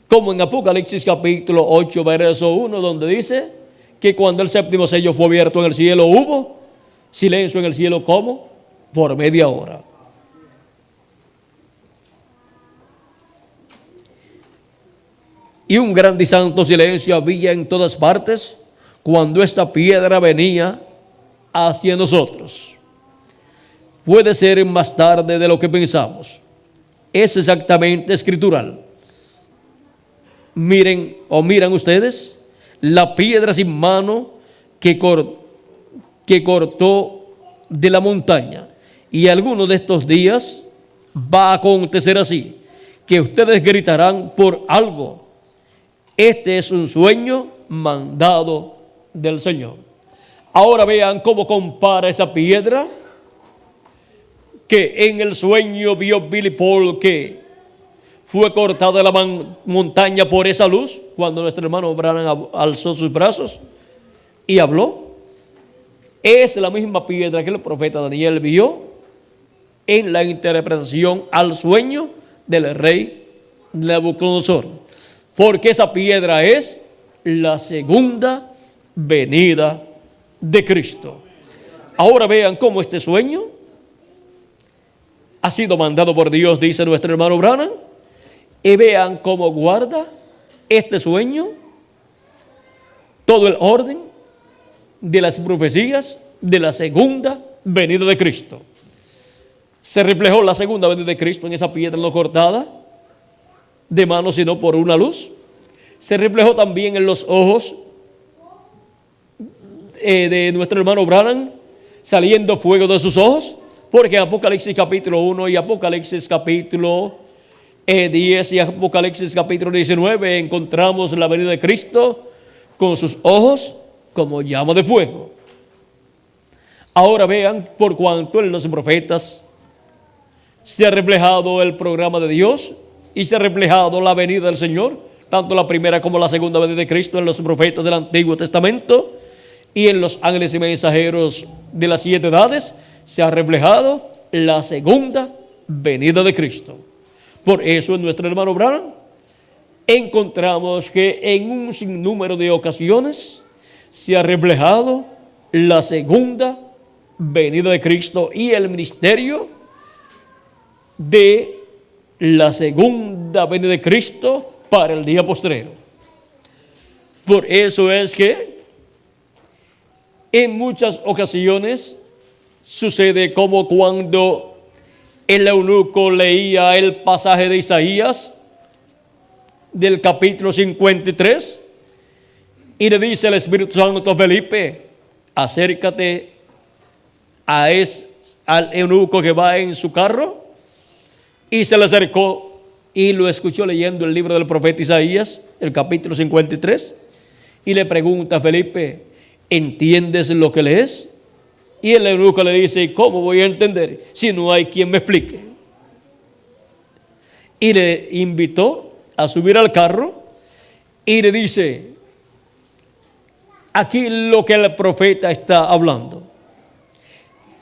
como en Apocalipsis capítulo 8, verso 1, donde dice que cuando el séptimo sello fue abierto en el cielo, hubo silencio en el cielo, ¿cómo? Por media hora. Y un grande y santo silencio había en todas partes cuando esta piedra venía hacia nosotros. Puede ser más tarde de lo que pensamos. Es exactamente escritural. Miren ustedes la piedra sin mano que cortó de la montaña. Y algunos de estos días va a acontecer así, que ustedes gritarán por algo. Este es un sueño mandado del Señor. Ahora vean cómo compara esa piedra que en el sueño vio Billy Paul, que fue cortada de la montaña por esa luz, cuando nuestro hermano Branham alzó sus brazos y habló. Es la misma piedra que el profeta Daniel vio en la interpretación al sueño del rey Nabucodonosor, porque esa piedra es la segunda venida de Cristo. Ahora vean cómo este sueño ha sido mandado por Dios, dice nuestro hermano Branham, y vean cómo guarda este sueño todo el orden de las profecías de la segunda venida de Cristo. Se reflejó la segunda venida de Cristo en esa piedra no cortada de mano, sino por una luz. Se reflejó también en los ojos de nuestro hermano Branham, saliendo fuego de sus ojos, porque Apocalipsis capítulo 1 y Apocalipsis capítulo 10 y Apocalipsis capítulo 19 encontramos la venida de Cristo con sus ojos como llama de fuego. Ahora vean por cuanto en los profetas se ha reflejado el programa de Dios y se ha reflejado la venida del Señor, tanto la primera como la segunda venida de Cristo en los profetas del Antiguo Testamento y en los ángeles y mensajeros de las 7 edades se ha reflejado la segunda venida de Cristo. Por eso en nuestro hermano Branham encontramos que en un sinnúmero de ocasiones se ha reflejado la segunda venida de Cristo y el ministerio de la segunda venida de Cristo para el día postrero. Por eso es que en muchas ocasiones sucede como cuando el eunuco leía el pasaje de Isaías del capítulo 53 y le dice el Espíritu Santo a Felipe: acércate al eunuco que va en su carro. Y se le acercó y lo escuchó leyendo el libro del profeta Isaías, el capítulo 53, y le pregunta a Felipe: ¿entiendes lo que lees? Y el eunuco le dice: ¿y cómo voy a entender si no hay quien me explique? Y le invitó a subir al carro y le dice: aquí lo que el profeta está hablando,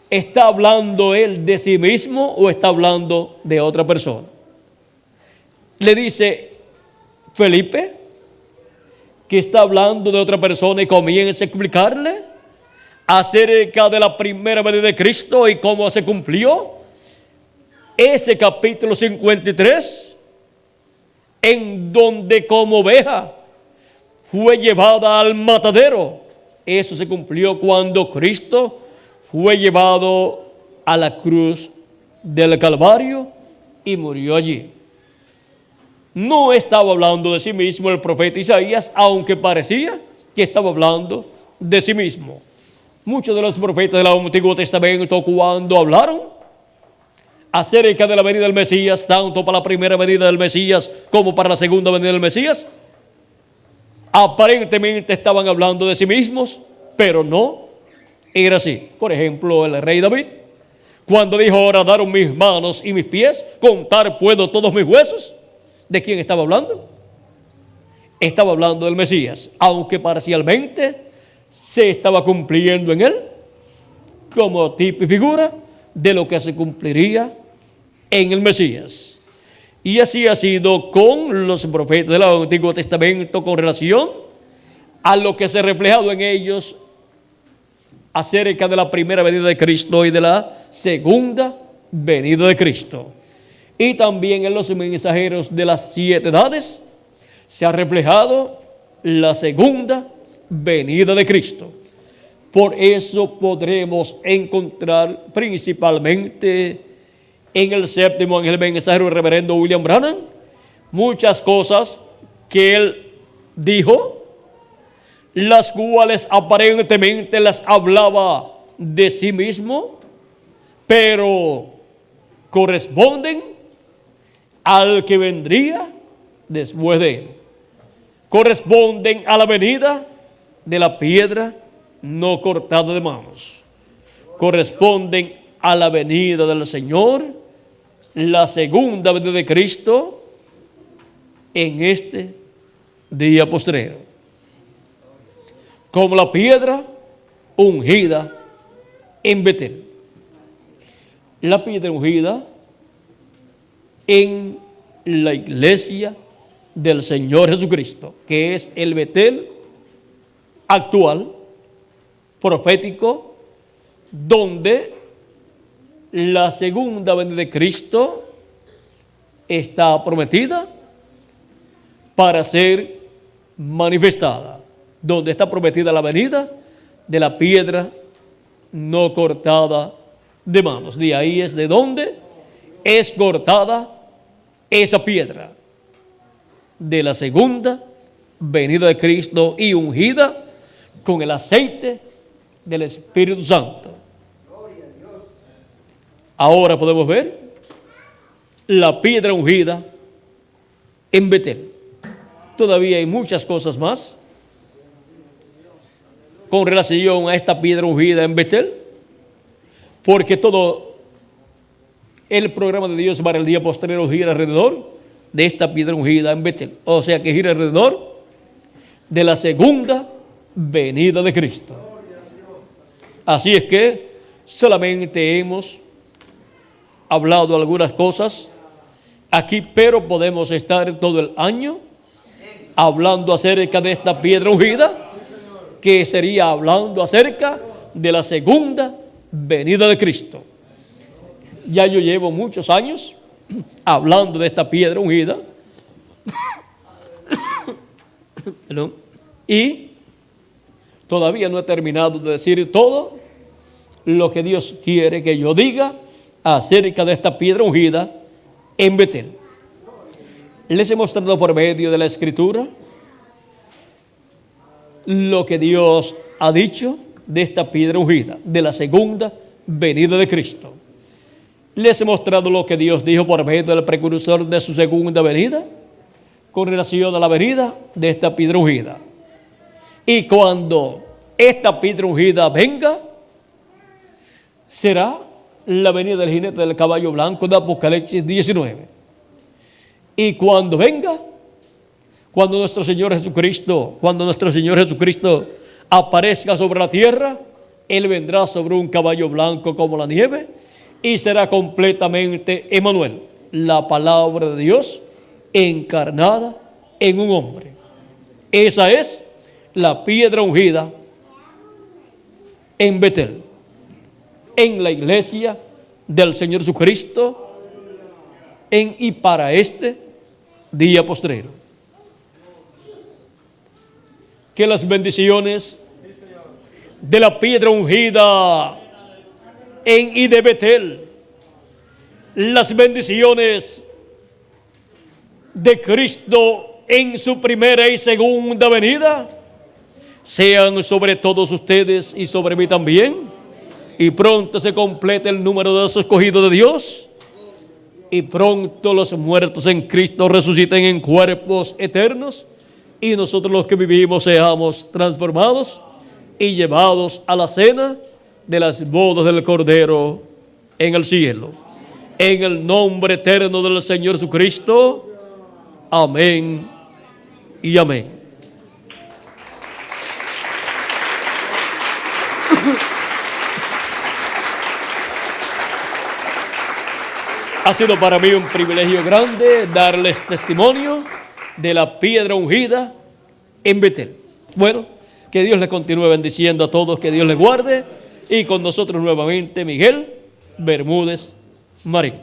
¿está hablando él de sí mismo o está hablando de otra persona? Le dice Felipe que está hablando de otra persona y comienza a explicarle acerca de la primera venida de Cristo y cómo se cumplió ese capítulo 53, en donde como oveja fue llevada al matadero. Eso se cumplió cuando Cristo fue llevado a la cruz del Calvario y murió allí. No estaba hablando de sí mismo el profeta Isaías, aunque parecía que estaba hablando de sí mismo. Muchos de los profetas del Antiguo Testamento, cuando hablaron acerca de la venida del Mesías, tanto para la primera venida del Mesías como para la segunda venida del Mesías, aparentemente estaban hablando de sí mismos, pero no era así. Por ejemplo, el rey David, cuando dijo: horadaron mis manos y mis pies, contar puedo todos mis huesos. ¿De quién estaba hablando? Estaba hablando del Mesías, aunque parcialmente se estaba cumpliendo en él como tipo y figura de lo que se cumpliría en el Mesías. Y así ha sido con los profetas del Antiguo Testamento con relación a lo que se ha reflejado en ellos acerca de la primera venida de Cristo y de la segunda venida de Cristo. Y también en los mensajeros de las 7 edades se ha reflejado la segunda venida de Cristo. Por eso podremos encontrar principalmente en el séptimo ángel mensajero, el reverendo William Branham, muchas cosas que él dijo, las cuales aparentemente las hablaba de sí mismo, pero corresponden al que vendría después de él. Corresponden a la venida de la piedra no cortada de manos. Corresponden a la venida del Señor, la segunda venida de Cristo en este día postrero. Como la piedra ungida en Betel. La piedra ungida en la iglesia del Señor Jesucristo, que es el Betel actual, profético, donde la segunda venida de Cristo está prometida para ser manifestada, donde está prometida la venida de la piedra no cortada de manos. De ahí es de donde es cortada esa piedra, de la segunda venida de Cristo y ungida con el aceite del Espíritu Santo. Ahora podemos ver la piedra ungida en Betel. Todavía hay muchas cosas más con relación a esta piedra ungida en Betel, porque todo el programa de Dios para el día posterior gira alrededor de esta piedra ungida en Betel. O sea que gira alrededor de la segunda venida de Cristo. Así es que solamente hemos hablado algunas cosas aquí, pero podemos estar todo el año hablando acerca de esta piedra ungida, que sería hablando acerca de la segunda venida de Cristo. Ya yo llevo muchos años hablando de esta piedra ungida y todavía no he terminado de decir todo lo que Dios quiere que yo diga acerca de esta piedra ungida en Betel. Les he mostrado por medio de la Escritura lo que Dios ha dicho de esta piedra ungida, de la segunda venida de Cristo. Les he mostrado lo que Dios dijo por medio del precursor de su segunda venida, con relación a la venida de esta piedra ungida. Y cuando esta piedra ungida venga, será la venida del jinete del caballo blanco de Apocalipsis 19. Y cuando venga, cuando nuestro Señor Jesucristo aparezca sobre la tierra, Él vendrá sobre un caballo blanco como la nieve y será completamente Emmanuel, la palabra de Dios encarnada en un hombre. Esa es la piedra ungida en Betel, en la iglesia del Señor Jesucristo, en y para este día postrero. Que las bendiciones de la piedra ungida en y de Betel, las bendiciones de Cristo en su primera y segunda venida, sean sobre todos ustedes y sobre mí también, y pronto se complete el número de los escogidos de Dios, y pronto los muertos en Cristo resuciten en cuerpos eternos, y nosotros los que vivimos seamos transformados y llevados a la cena de las bodas del Cordero en el cielo. En el nombre eterno del Señor Jesucristo. Amén y amén. Ha sido para mí un privilegio grande darles testimonio de la piedra ungida en Betel. Bueno, que Dios les continúe bendiciendo a todos, que Dios les guarde, y con nosotros nuevamente Miguel Bermúdez Marín.